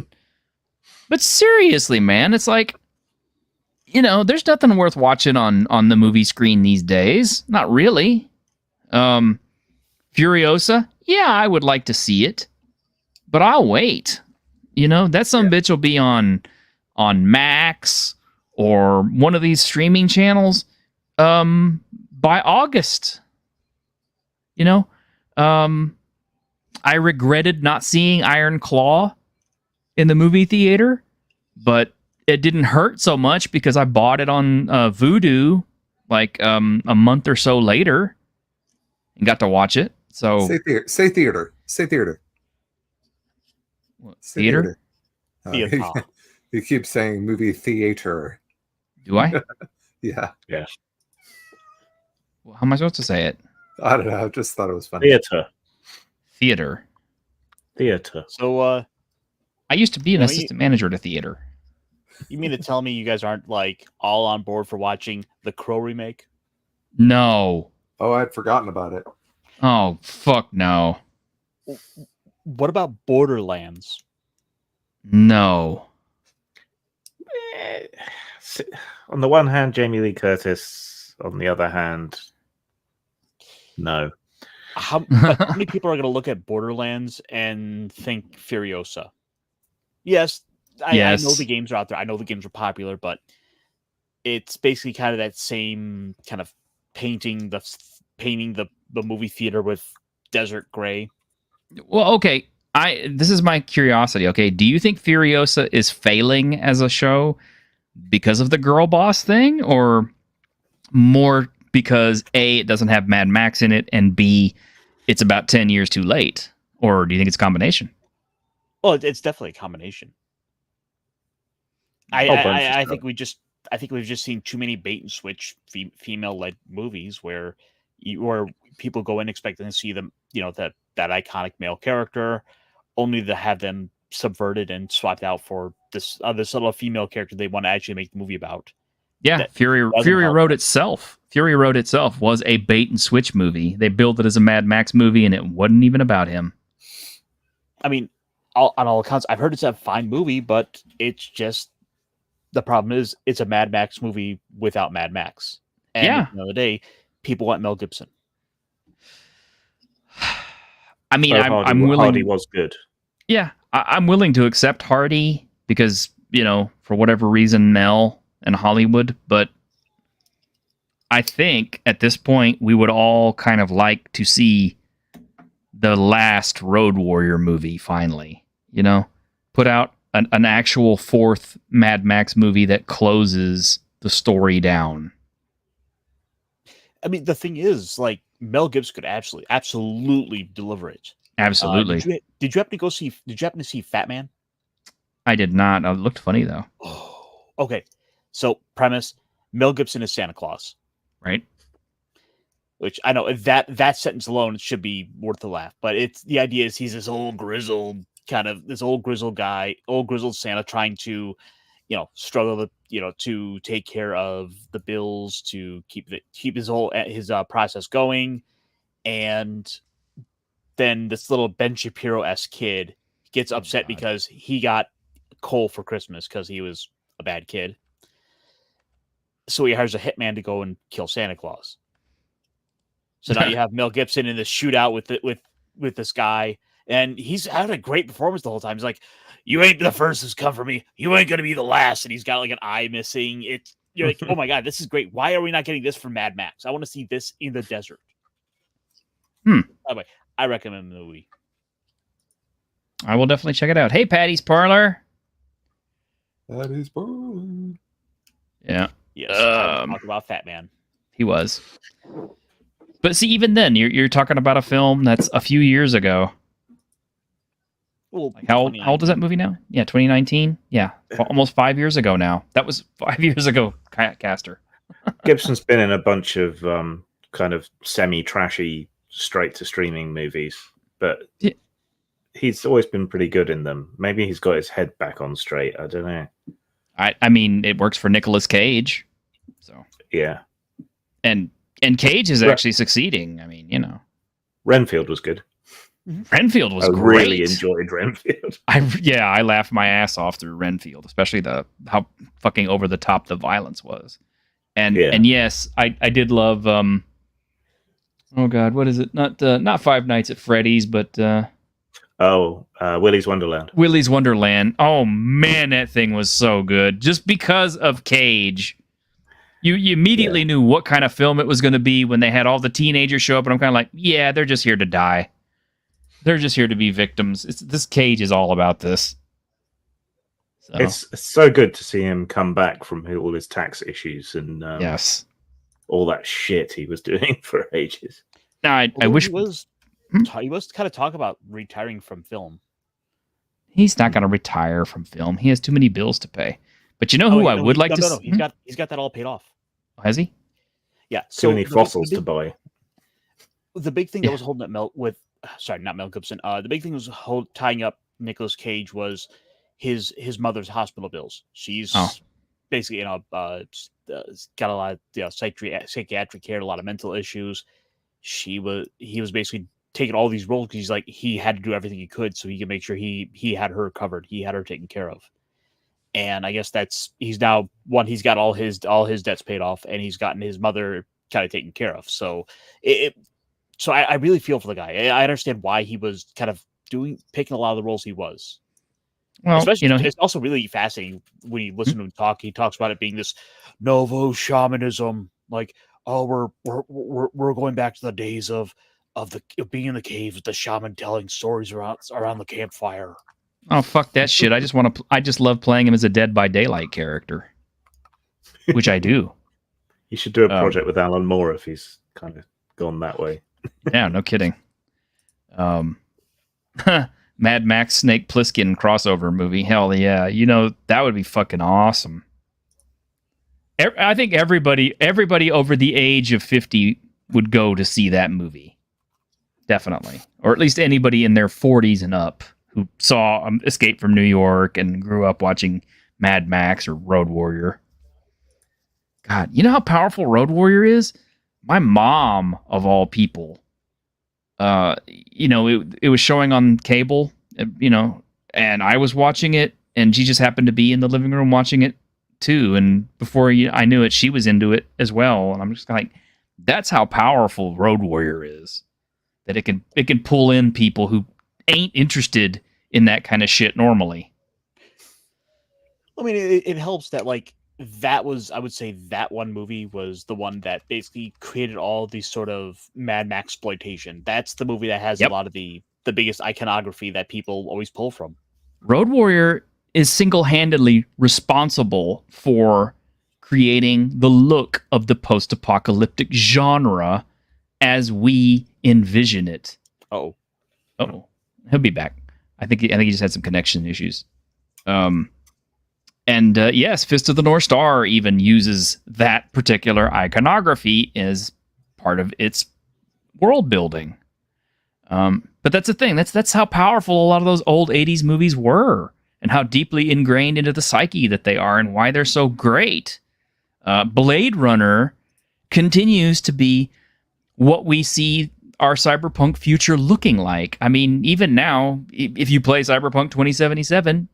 seriously, man, it's like, you know, there's nothing worth watching on the movie screen these days. Not really. Furiosa, yeah, I would like to see it, but I'll wait. You know, that bitch will be on Max or one of these streaming channels by August. You know, I regretted not seeing Iron Claw in the movie theater, but it didn't hurt so much because I bought it on Vudu like a month or so later and got to watch it. So say theater. What, say theater? You keep saying movie theater. Do I? Yeah. Well, how am I supposed to say it? I don't know. I just thought it was funny. Theater. So, I used to be an assistant manager at a theater. You mean to tell me you guys aren't like all on board for watching the Crow remake? No. Oh, I'd forgotten about it. Oh, fuck no. What about Borderlands? No. On the one hand, Jamie Lee Curtis. On the other hand, no. How many people are going to look at Borderlands and think Furiosa? Yes, I know the games are out there. I know the games are popular, but it's basically kind of that same kind of painting the movie theater with desert gray. Well, okay. This is my curiosity. Okay, do you think Furiosa is failing as a show because of the girl boss thing, or more because A, it doesn't have Mad Max in it, and B, it's about 10 years too late? Or do you think it's a combination? Well, it's definitely a combination. I think we just I think we've just seen too many bait and switch female-led movies where people go in expecting to see them, that iconic male character, only to have them subverted and swapped out for this little female character they want to actually make the movie about. Yeah, Fury Road itself. Fury Road itself was a bait and switch movie. They billed it as a Mad Max movie, and it wasn't even about him. I mean, on all accounts, I've heard it's a fine movie, but it's just the problem is it's a Mad Max movie without Mad Max. And at the end of the day, people want Mel Gibson. I mean, I'm willing. Hardy was good. Yeah, I'm willing to accept Hardy because for whatever reason, Mel and Hollywood. But I think at this point, we would all kind of like to see the last Road Warrior movie finally. Put out an actual fourth Mad Max movie that closes the story down. I mean, the thing is, like, Mel Gibson could absolutely deliver it. Absolutely. Did you happen to see Fat Man? I did not. It looked funny though. Oh, okay. So premise: Mel Gibson is Santa Claus, right? Which I know that sentence alone should be worth a laugh. But the idea is he's this old grizzled guy, old grizzled Santa trying to, struggle to take care of the bills, to keep his process going, and then this little Ben Shapiro-esque kid gets upset because he got coal for Christmas because he was a bad kid. So he hires a hitman to go and kill Santa Claus. So now you have Mel Gibson in this shootout with this guy, and he's had a great performance the whole time. He's like, "You ain't the first who's come for me. You ain't gonna be the last." And he's got like an eye missing. You're like, "Oh my god, this is great. Why are we not getting this from Mad Max? I want to see this in the desert." By the way, I recommend the movie. I will definitely check it out. Hey, Patty's Parlor. Patty's Parlor. Yeah. Yes. Talk about Fat Man. He was. But see, even then, you're talking about a film that's a few years ago. Well, like how old is that movie now? Yeah, 2019. Yeah, almost 5 years ago now. That was 5 years ago, Caster. Gibson's been in a bunch of kind of semi-trashy, straight-to-streaming movies, but he's always been pretty good in them. Maybe he's got his head back on straight. I don't know. I mean, it works for Nicolas Cage. So yeah, and Cage is actually succeeding. I mean, Renfield was good. Renfield was great. I really enjoyed Renfield. I laughed my ass off through Renfield, especially how fucking over the top the violence was. And yes, I did love oh god, what is it? Not Five Nights at Freddy's, but Willy's Wonderland. Willy's Wonderland. Oh man, that thing was so good. Just because of Cage. You immediately knew what kind of film it was going to be when they had all the teenagers show up, and I'm kind of like, yeah, they're just here to die. They're just here to be victims. This Cage is all about this. So. It's so good to see him come back from all his tax issues and yes, all that shit he was doing for ages. Now, I wish he was kind of talk about retiring from film. He's not going to retire from film. He has too many bills to pay. But you know who I would like to see? He's got that all paid off. Has he? Yeah. Too many fossils to buy. The big thing that was holding up not Mel Gibson. The big thing was tying up Nicolas Cage was his mother's hospital bills. She's basically got a lot of psychiatric care, a lot of mental issues. He was basically taking all these roles because he had to do everything he could so he could make sure he had her covered. He had her taken care of. And I guess he's got all his debts paid off, and he's gotten his mother kind of taken care of. So I really feel for the guy. I understand why he was kind of picking a lot of the roles he was. Well, especially, it's also really fascinating when you listen to him talk. He talks about it being this novo shamanism, like, oh, we're going back to the days of being in the cave with the shaman telling stories around the campfire. Oh, fuck that shit. I just love playing him as a Dead by Daylight character, which I do. You should do a project with Alan Moore if he's kind of gone that way. Yeah, no kidding. Mad Max Snake Plissken crossover movie. Hell yeah. That would be fucking awesome. I think everybody over the age of 50 would go to see that movie. Definitely. Or at least anybody in their 40s and up who saw Escape from New York and grew up watching Mad Max or Road Warrior. God, you know how powerful Road Warrior is? My mom, of all people, it was showing on cable, and I was watching it, and she just happened to be in the living room watching it too. And before I knew it, she was into it as well. And I'm just like, that's how powerful Road Warrior is. That it can pull in people who ain't interested in that kind of shit normally. I mean, it helps that I would say that one movie was the one that basically created all these sort of Mad Max exploitation. That's the movie that has a lot of the biggest iconography that people always pull from. Road Warrior is single-handedly responsible for creating the look of the post-apocalyptic genre as we envision it. Oh, he'll be back. I think he just had some connection issues. Yes, Fist of the North Star even uses that particular iconography as part of its world building. But that's the thing. That's how powerful a lot of those old 80s movies were, and how deeply ingrained into the psyche that they are, and why they're so great. Blade Runner continues to be what we see our cyberpunk future looking like. I mean, even now, if you play Cyberpunk 2077,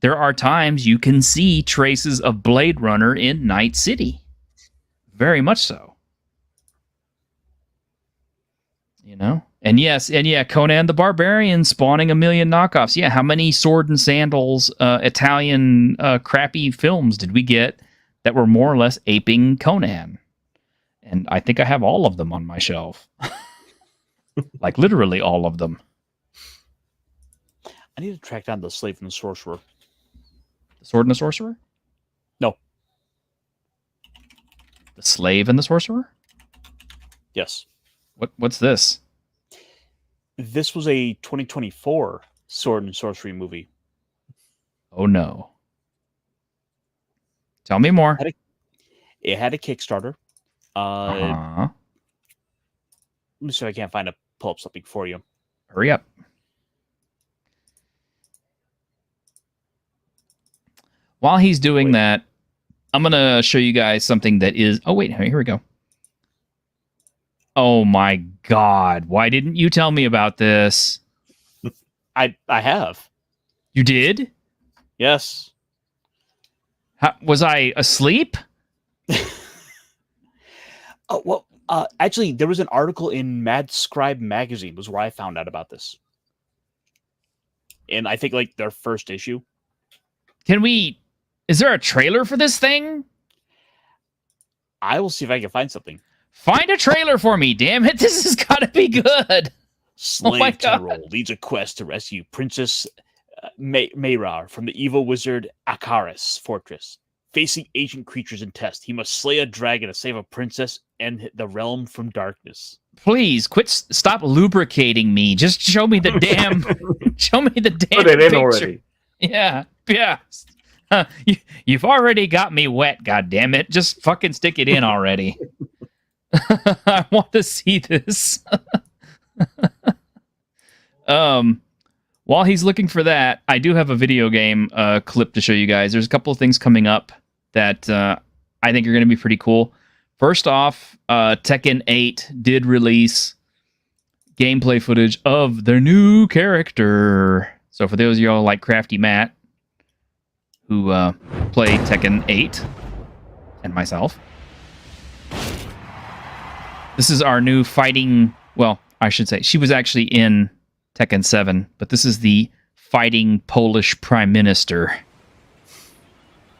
there are times you can see traces of Blade Runner in Night City. Very much so. And Conan the Barbarian spawning a million knockoffs. Yeah, how many sword and sandals Italian crappy films did we get that were more or less aping Conan? And I think I have all of them on my shelf. Like literally all of them. I need to track down the Slave and the Sorcerer. The Sword and the Sorcerer? No. The Slave and the Sorcerer? Yes. What's this? This was a 2024 Sword and Sorcery movie. Oh no. Tell me more. It had a Kickstarter. Let me see if I can't pull up something for you. Hurry up. While he's doing that, I'm going to show you guys something that is... Oh, wait. Here we go. Oh, my God. Why didn't you tell me about this? I have. You did? Yes. Was I asleep? Oh, well, actually, there was an article in Mad Scribe magazine was where I found out about this. And I think their first issue. Is there a trailer for this thing? I will see if I can find something. Find a trailer for me, damn it. This has got to be good. Slave General leads a quest to rescue Princess Mayrar from the evil wizard Akaris fortress. Facing ancient creatures in test, he must slay a dragon to save a princess and the realm from darkness. Please stop lubricating me. Just show me the damn. Show me the damn. Put it in picture. already. Yeah. You've already got me wet. God damn it! Just fucking stick it in already. I want to see this. While he's looking for that, I do have a video game clip to show you guys. There's a couple of things coming up that I think are going to be pretty cool. First off, Tekken 8 did release gameplay footage of their new character. So for those of y'all like Crafty Matt, who play Tekken 8, and myself, this is our new fighting... Well, I should say, she was actually in Tekken 7, but this is the fighting Polish Prime Minister,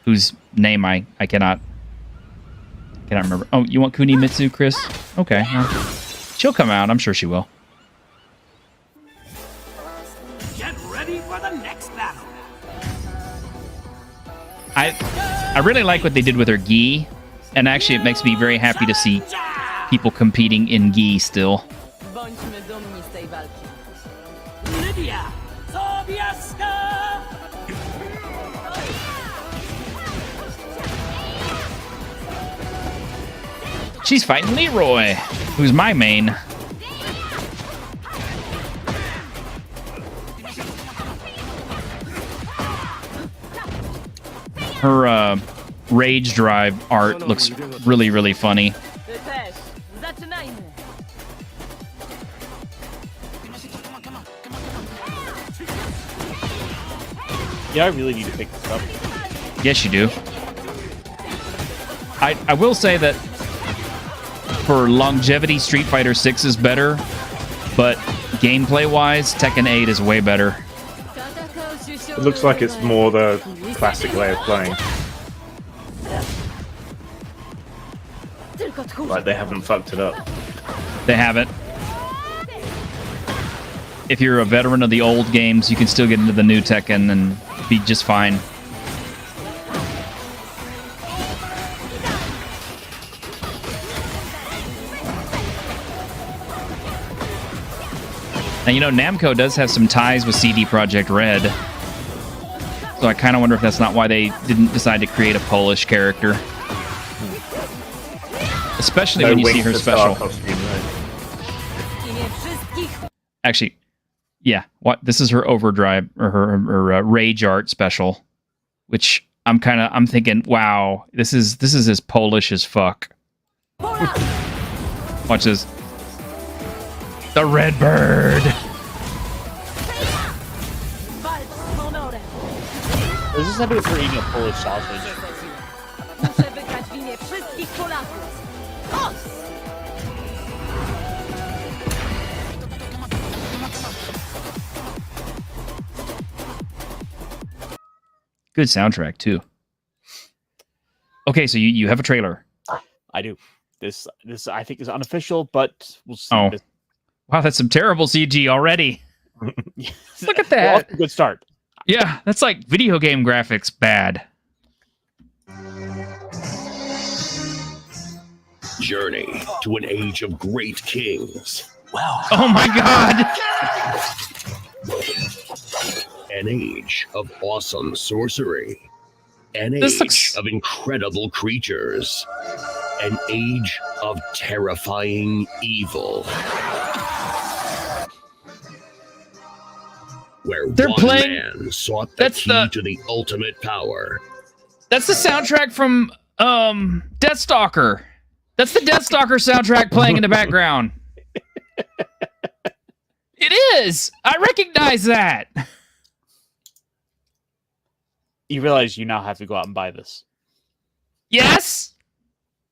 whose name I cannot remember. Oh, you want Kunimitsu, Chris? Okay. Well, she'll come out. I'm sure she will. Get ready for the next battle. I really like what they did with her gi, and actually it makes me very happy to see people competing in gi still. Lydia Sobieska. She's fighting Leroy, who's my main. Her rage drive art looks really, really funny. Yeah, I really need to pick this up. Yes, you do. I will say that for longevity, Street Fighter 6 is better, but gameplay-wise, Tekken 8 is way better. It looks like it's more the classic way of playing. Like they haven't fucked it up. They haven't. If you're a veteran of the old games, you can still get into the new Tekken and be just fine. Now, you know, Namco does have some ties with CD Projekt Red. So I kind of wonder if that's not why they didn't decide to create a Polish character. Especially when you see her special. Costume, right? Actually, yeah. What this is her overdrive or her rage art special, which I'm thinking, wow, this is as Polish as fuck. Watch this. The Red Bird. Is this evidence for eating a Polish sausage? Good soundtrack too. Okay, so you have a trailer. I do. This I think is unofficial, but we'll see. Oh. Wow, that's some terrible CG already. Look at that. Well, off to a good start. Yeah, that's like video game graphics bad. Journey to an age of great kings. Well, Oh my god! An age of awesome sorcery. An This age looks- of incredible creatures. An age of terrifying evil. Where They're one playing- man sought the That's key the- to the ultimate power. That's the soundtrack from Deathstalker. That's the Deathstalker soundtrack playing in the background. It is. I recognize that. You realize you now have to go out and buy this. Yes.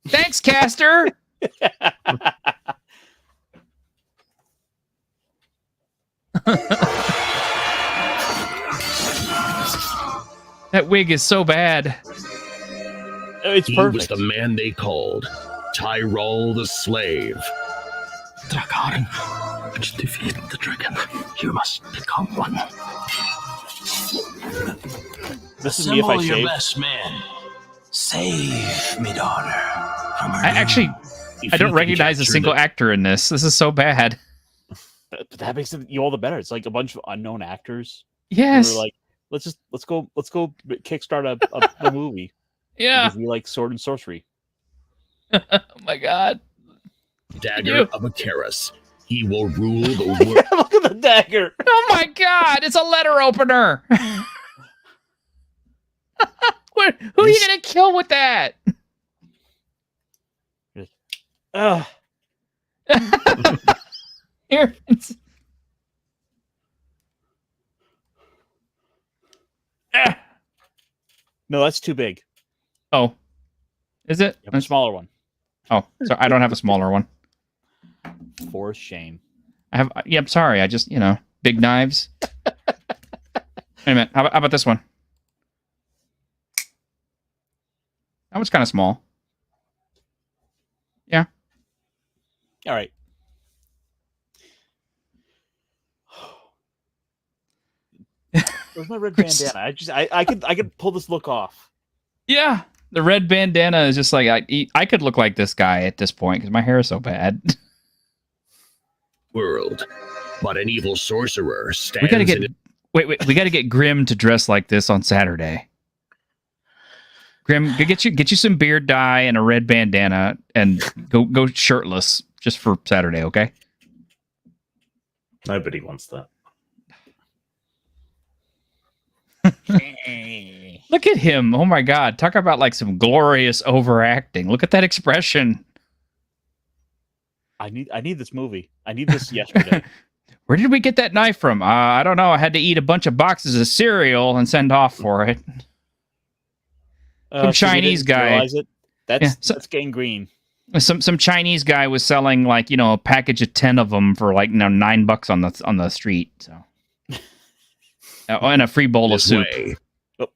Thanks, Caster. That wig is so bad. It's He was perfect. the man they called Tyrol the Slave. Dragon, to defeat the dragon, you must become one. This is me if I Assemble your shave. best man. Save me, daughter, from her I actually, If I don't you can recognize a capture single the- actor in this. This is so bad. But that makes it you all the better. It's like a bunch of unknown actors. who Yes. were like, let's go kickstart a movie. Yeah. Because we like sword and sorcery. Oh my god. Dagger You- of Icarus. He will rule the world. Look at the dagger. Oh my god, it's a letter opener. Who are you gonna kill with that? Ugh. Here. Ah. No, that's too big. Oh. Is it? You have a smaller one. Oh, sorry, I don't have a smaller one. For shame. I have. Yeah, I'm sorry. I just, big knives. Wait a minute. How about this one? That one's kind of small. Yeah. All right. Where's my red bandana? I could pull this look off. Yeah. The red bandana is just like I could look like this guy at this point because my hair is so bad. World. But an evil sorcerer stands We gotta get in wait. We gotta get Grim to dress like this on Saturday. Grim, get you some beard dye and a red bandana, and go shirtless just for Saturday, okay? Nobody wants that. Look at him! Oh my God! Talk about like some glorious overacting. Look at that expression. I need this movie. I need this yesterday. Where did we get that knife from? I don't know. I had to eat a bunch of boxes of cereal and send off for it. Some Chinese guy. That's gangrene. Some Chinese guy was selling like a package of 10 of them for like $9 on the street. So, and a free bowl of soup. Oh.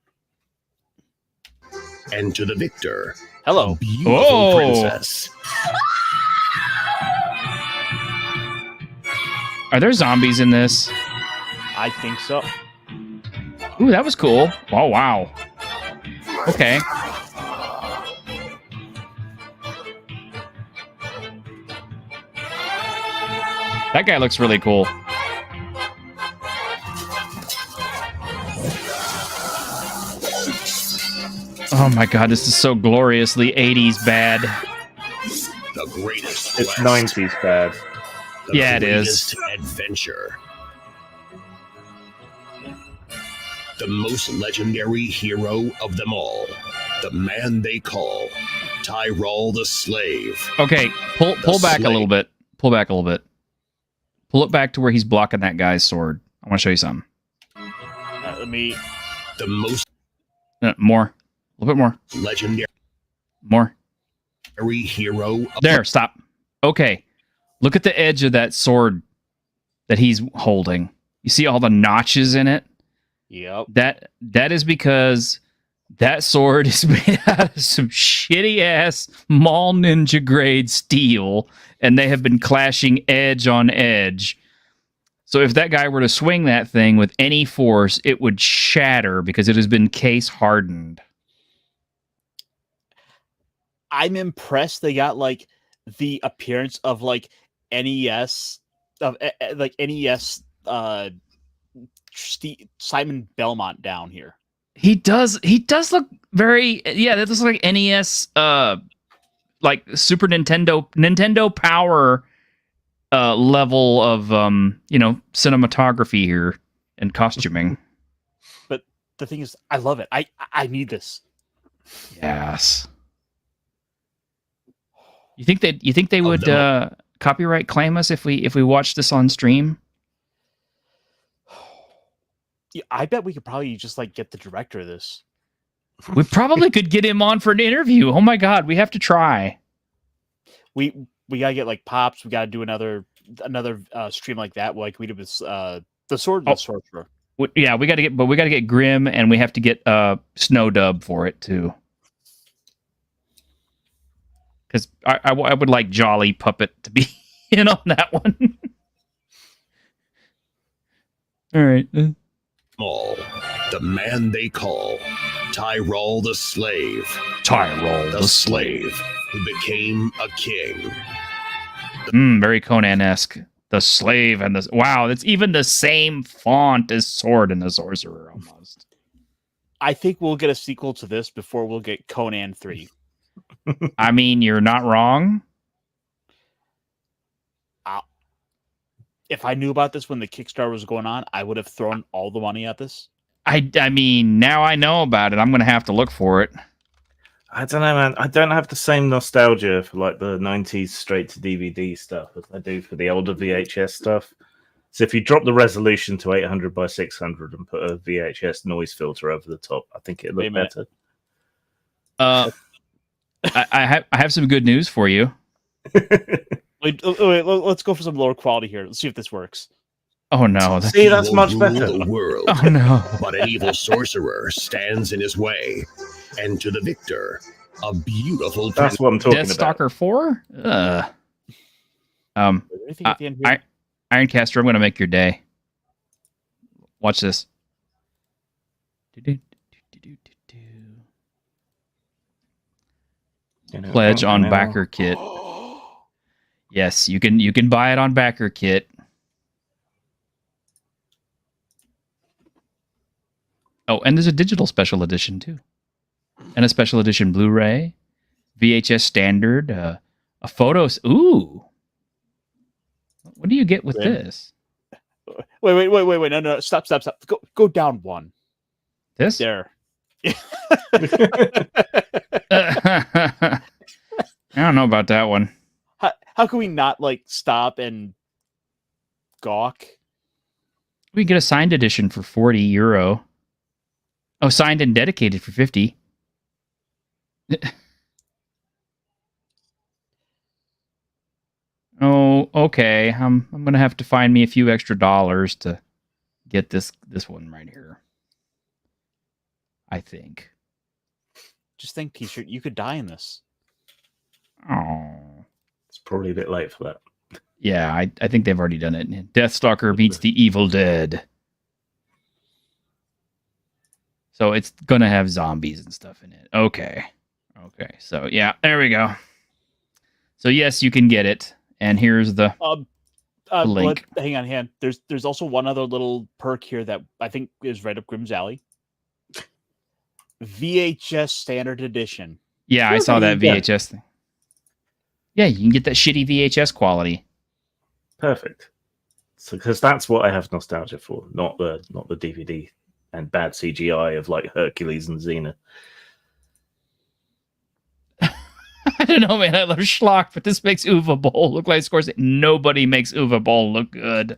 And to the victor. Hello, beautiful princess. Are there zombies in this? I think so. Ooh, that was cool. Oh wow. Okay. That guy looks really cool. Oh my God, this is so gloriously 80s bad. The greatest. It's 90s bad. Yeah, it is. Adventure. The most legendary hero of them all. The man they call Tyrell the Slave. Okay, pull back a little bit. Pull back a little bit. Pull it back to where he's blocking that guy's sword. I want to show you something. Let me. The most. More. A little bit more. Legendary. More. Hero. There, stop. Okay. Look at the edge of that sword that he's holding. You see all the notches in it? Yep. That is because that sword is made out of some shitty ass mall ninja grade steel, and they have been clashing edge on edge. So if that guy were to swing that thing with any force, it would shatter because it has been case hardened. I'm impressed they got like the appearance of like NES Simon Belmont down here. He does look very that looks like NES like Super Nintendo Power level of cinematography here and costuming. But the thing is, I love it. I need this. Yes. You think they would copyright claim us if we watch this on stream? Yeah, I bet we could probably just like get the director of this. We probably could get him on for an interview. Oh my God, we have to try. We gotta get like Pops. We gotta do another stream like that, like we did with the Sword and the Sorcerer. Yeah, we gotta get Grim, and we have to get Snow Dub for it too. Because I would like Jolly Puppet to be in on that one. All right. The man they call Tyrell the Slave. Tyrell the Slave, who became a king. Very Conan-esque. The Slave and the... Wow, that's even the same font as Sword and the Sorcerer, almost. I think we'll get a sequel to this before we'll get Conan 3. I mean, you're not wrong. If I knew about this when the Kickstarter was going on, I would have thrown all the money at this. I mean, now I know about it. I'm going to have to look for it. I don't know, man. I don't have the same nostalgia for like the 90s straight to DVD stuff as I do for the older VHS stuff. So if you drop the resolution to 800 by 600 and put a VHS noise filter over the top, I think it'd look better. I have some good news for you. Wait, let's go for some lower quality here. Let's see if this works. Oh no! See, that's much better. The world, oh no! But an evil sorcerer stands in his way, and to the victor, a beautiful. That's what I'm talking about. Deathstalker 4. Ironcaster, I'm going to make your day. Watch this. Pledge on Backer Kit. Yes, you can buy it on Backer Kit. Oh, and there's a digital special edition too. and a special edition Blu-ray, VHS standard, a photos. Ooh, what do you get with this? Wait! No! Stop! Go down one. This there. I don't know about that one. How can we not like stop and gawk? We get a signed edition for €40. Oh, signed and dedicated for 50. Oh, okay. I'm gonna have to find me a few extra dollars to get this one right here. I think. Just think, T-shirt, you could die in this. Oh, It's probably a bit late for that. yeah. I think they've already done it. Deathstalker meets the Evil Dead. So it's gonna have zombies and stuff in it. Okay. So yeah, there we go. So yes, you can get it. And here's the link. Hang on. There's also one other little perk here that I think is right up Grimm's alley. VHS standard edition. Yeah, I saw that VHS thing. Yeah, you can get that shitty VHS quality. Perfect. So, because that's what I have nostalgia for, not the DVD and bad CGI of like Hercules and Xena. I don't know, man. I love schlock, but this makes Uwe Boll look like scores. Nobody makes Uwe Boll look good.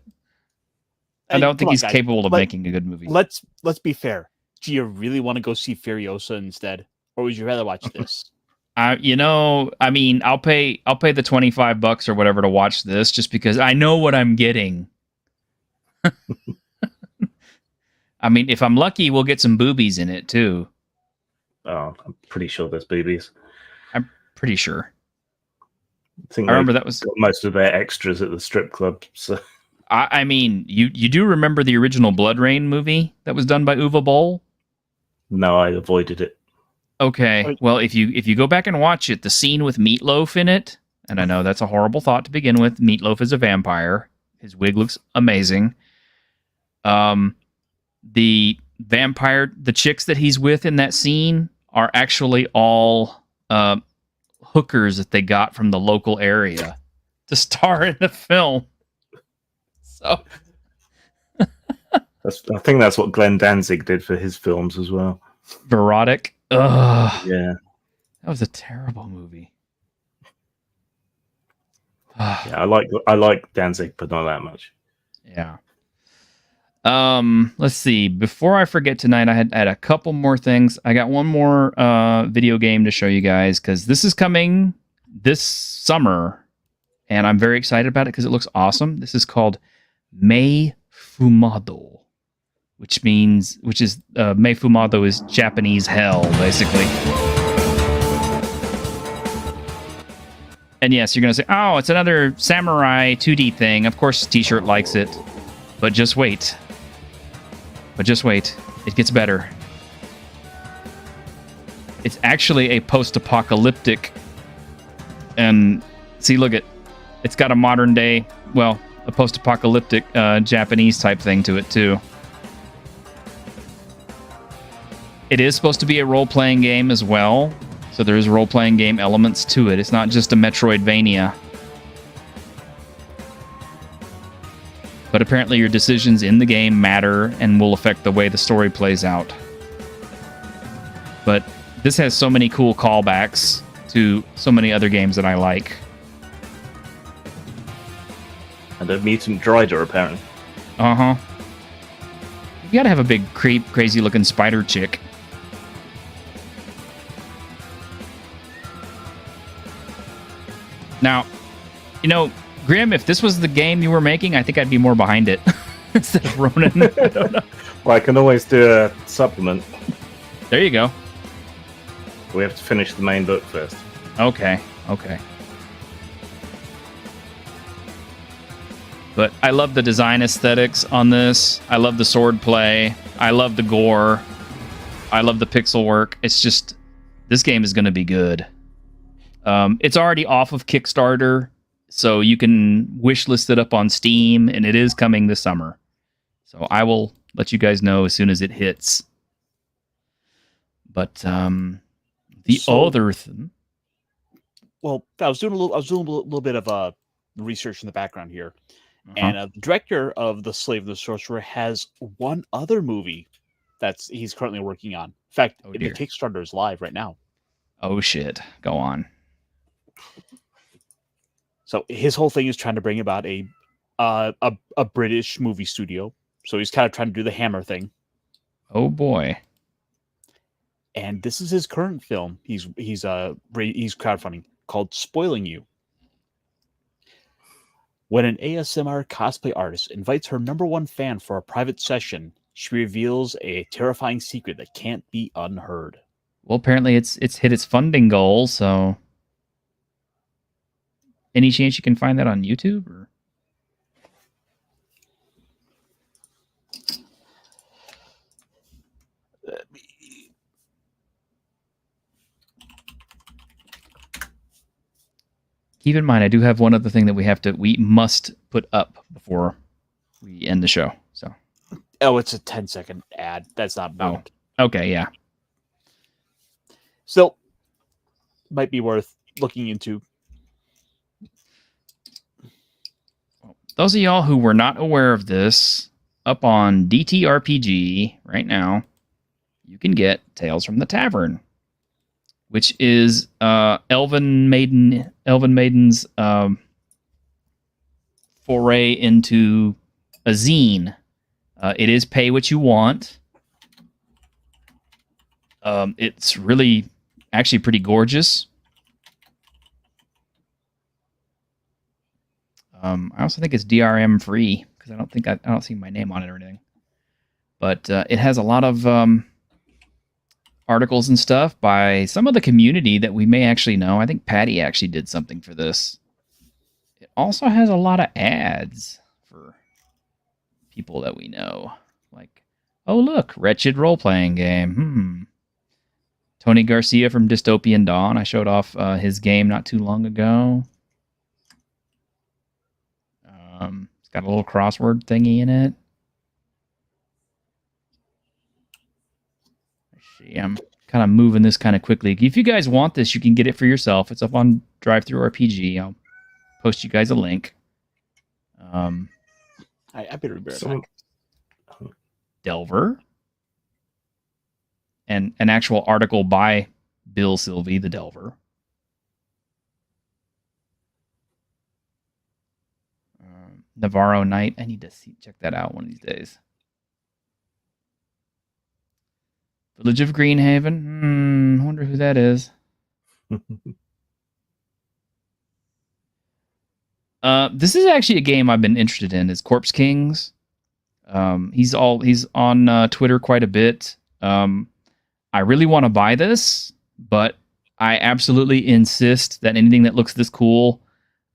I don't think he's capable of making a good movie. Let's be fair. Do you really want to go see Furiosa instead, or would you rather watch this? I mean, I'll pay the $25 or whatever to watch this just because I know what I'm getting. I mean, if I'm lucky, we'll get some boobies in it too. Oh, I'm pretty sure there's boobies. I'm pretty sure. I remember that was got most of their extras at the strip club. So I mean, you do remember the original Blood Rain movie that was done by Uwe Boll? No, I avoided it. Okay, well, if you go back and watch it, the scene with Meatloaf in it, and I know that's a horrible thought to begin with. Meatloaf is a vampire. His wig looks amazing. The chicks that he's with in that scene are actually all hookers that they got from the local area to star in the film. So I think that's what Glenn Danzig did for his films as well. Verotic. Ugh. Yeah. That was a terrible movie. Yeah, I like Danzig, but not that much. Yeah. Let's see. Before I forget tonight, I had a couple more things. I got one more video game to show you guys because this is coming this summer, and I'm very excited about it because it looks awesome. This is called Mei Fumado, which is Mei Fumado is Japanese hell, basically. And yes, you're gonna say, "Oh, it's another samurai 2D thing." Of course, T-shirt likes it, but just wait. It gets better. It's actually a post-apocalyptic, and see, look it's got a modern day, well, a post-apocalyptic Japanese type thing to it too. It is supposed to be a role-playing game as well, so there's role-playing game elements to it. It's not just a Metroidvania. But apparently your decisions in the game matter and will affect the way the story plays out. But this has so many cool callbacks to so many other games that I like. And a mutant Drider, apparently. Uh-huh. You gotta have a big, crazy-looking spider chick. Now, Grim, if this was the game you were making, I think I'd be more behind it instead of Ronan. I don't know. Well, I can always do a supplement. There you go. We have to finish the main book first. Okay. But I love the design aesthetics on this. I love the sword play. I love the gore. I love the pixel work. It's just, this game is going to be good. It's already off of Kickstarter, so you can wishlist it up on Steam, and it is coming this summer. So I will let you guys know as soon as it hits. But Well, I was doing a little bit of research in the background here, and the director of The Slave and the Sorcerer has one other movie he's currently working on. In fact, the Kickstarter is live right now. Oh shit! Go on. So his whole thing is trying to bring about a British movie studio. So he's kind of trying to do the Hammer thing. Oh boy! And this is his current film. He's crowdfunding called "Spoiling You." When an ASMR cosplay artist invites her #1 fan for a private session, she reveals a terrifying secret that can't be unheard. Well, apparently it's hit its funding goal. So, any chance you can find that on YouTube? Or? Keep in mind, I do have one other thing that we must put up before we end the show. So, it's a 10-second ad. That's not bound. Oh, okay, yeah. Still, might be worth looking into. Those of y'all who were not aware of this, up on DTRPG right now, you can get Tales from the Tavern, which is Elven Maiden's foray into a zine. It is pay what you want. It's really actually pretty gorgeous. I also think it's DRM free because I don't see my name on it or anything. But it has a lot of articles and stuff by some of the community that we may actually know. I think Patty actually did something for this. It also has a lot of ads for people that we know. Like, oh look, Wretched role-playing game. Tony Garcia from Dystopian Dawn. I showed off his game not too long ago. It's got a little crossword thingy in it. I'm kind of moving this kind of quickly. If you guys want this, you can get it for yourself. It's up on DriveThruRPG. I'll post you guys a link. I better be back. Delver. And an actual article by Bill Sylvie, the Delver. Navarro Knight. I need to check that out one of these days. Village of Greenhaven. Wonder who that is. This is actually a game I've been interested in. Is Corpse Kings. He's on Twitter quite a bit. I really want to buy this, but I absolutely insist that anything that looks this cool,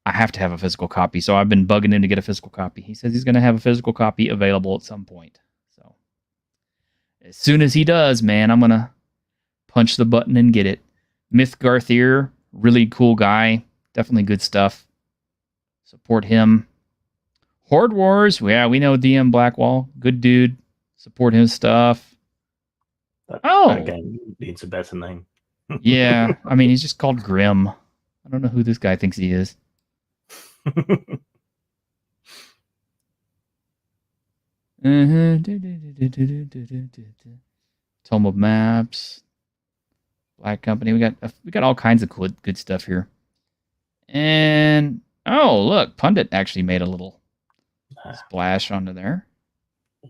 I have to have a physical copy. So I've been bugging him to get a physical copy. He says he's going to have a physical copy available at some point. So as soon as he does, man, I'm going to punch the button and get it. Myth Garthier, really cool guy. Definitely good stuff. Support him. Horde Wars, yeah, we know DM Blackwall. Good dude. Support his stuff. That game needs a better name. Yeah, I mean, he's just called Grim. I don't know who this guy thinks he is. Tome of Maps. Black Company. We got all kinds of good stuff here. And oh, look, Pundit actually made a little splash onto there.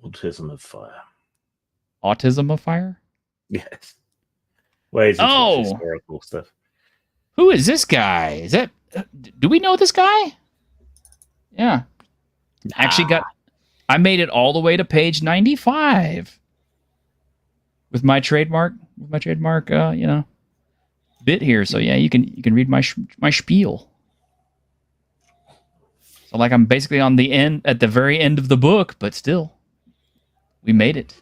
Autism of Fire. Autism of Fire? Yes. Ways of historical stuff. Who is this guy? Is that? Do we know this guy? Yeah. Actually I made it all the way to page 95 with my trademark bit here. So yeah, you can read my spiel. So like I'm basically at the very end of the book, but still, we made it.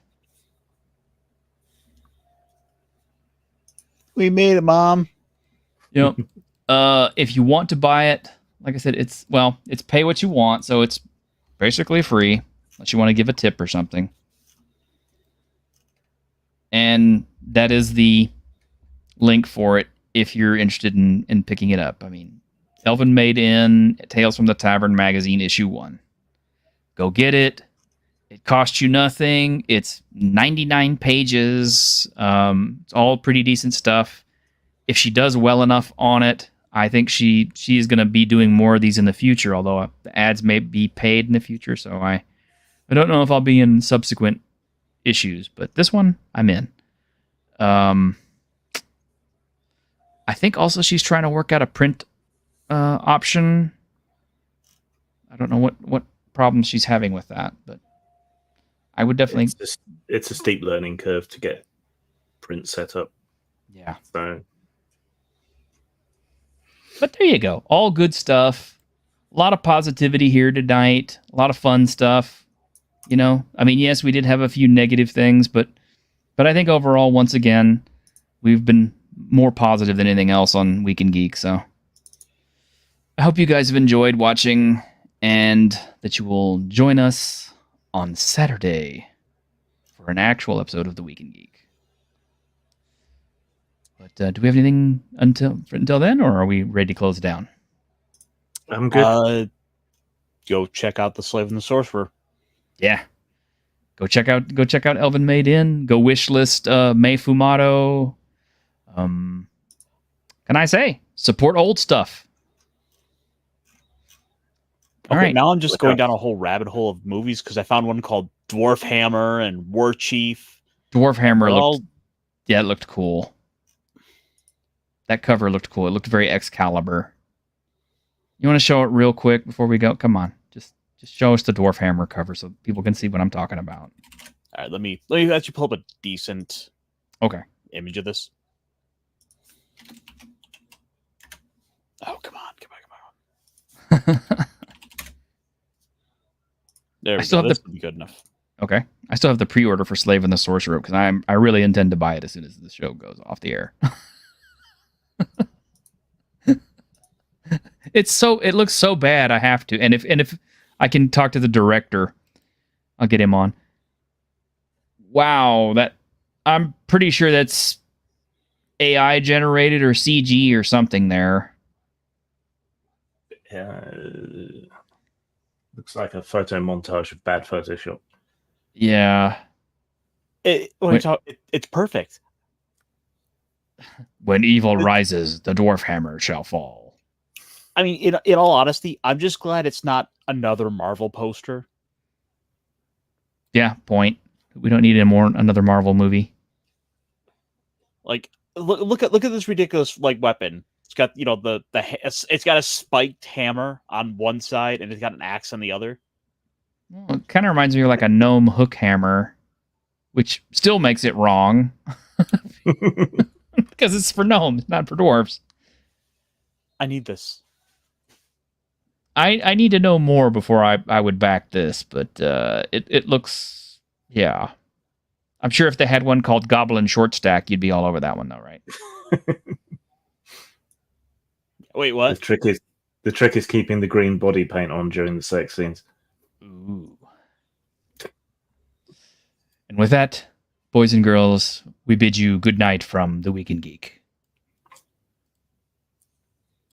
We made it, Mom. Yep. If you want to buy it, like I said, it's pay what you want, so it's basically free, unless you want to give a tip or something. And that is the link for it if you're interested in picking it up. I mean, Elven Maiden, Tales from the Tavern Magazine, issue 1. Go get it. It costs you nothing. It's 99 pages. It's all pretty decent stuff. If she does well enough on it, I think she is going to be doing more of these in the future, although the ads may be paid in the future, so I don't know if I'll be in subsequent issues, but this one, I'm in. I think also she's trying to work out a print option. I don't know what problems she's having with that, but I would definitely... It's a steep learning curve to get print set up. Yeah. So... But there you go. All good stuff. A lot of positivity here tonight. A lot of fun stuff. You know, I mean, yes, we did have a few negative things, but I think overall, once again, we've been more positive than anything else on Week in Geek. So I hope you guys have enjoyed watching and that you will join us on Saturday for an actual episode of the Week in Geek. But do we have anything until then, or are we ready to close down? I'm good. Go check out The Slave and the Sorcerer. Yeah. Go check out Elven Maiden. Go wishlist Mei Fumato. Can I say support old stuff? All right. Now I'm just going down a whole rabbit hole of movies because I found one called Dwarf Hammer and War Chief. Dwarf Hammer it looked cool. That cover looked cool. It looked very Excalibur. You want to show it real quick before we go? Come on, just show us the Dwarf Hammer cover so people can see what I'm talking about. All right, let me actually pull up a decent image of this. Oh, come on. There we go. This would be good enough. Okay. I still have the pre-order for Slave and the Sorcerer because I really intend to buy it as soon as the show goes off the air. It looks so bad I have to. And if I can talk to the director, I'll get him on. Wow, I'm pretty sure that's AI generated or CG or something there. Looks like a photo montage of bad Photoshop. Yeah. It's perfect. When evil rises, the dwarf hammer shall fall. I mean, in all honesty, I'm just glad it's not another Marvel poster. Yeah, point. We don't need another Marvel movie. Like, look at this ridiculous weapon. It's got it's got a spiked hammer on one side and it's got an axe on the other. Well, it kind of reminds me of like a gnome hook hammer, which still makes it wrong because it's for gnomes, not for dwarves. I need this. I need to know more before I would back this, but it looks, yeah. I'm sure if they had one called Goblin Short Stack, you'd be all over that one, though, right? Wait, what? The trick is keeping the green body paint on during the sex scenes. Ooh. And with that, boys and girls, we bid you good night from the Week in Geek.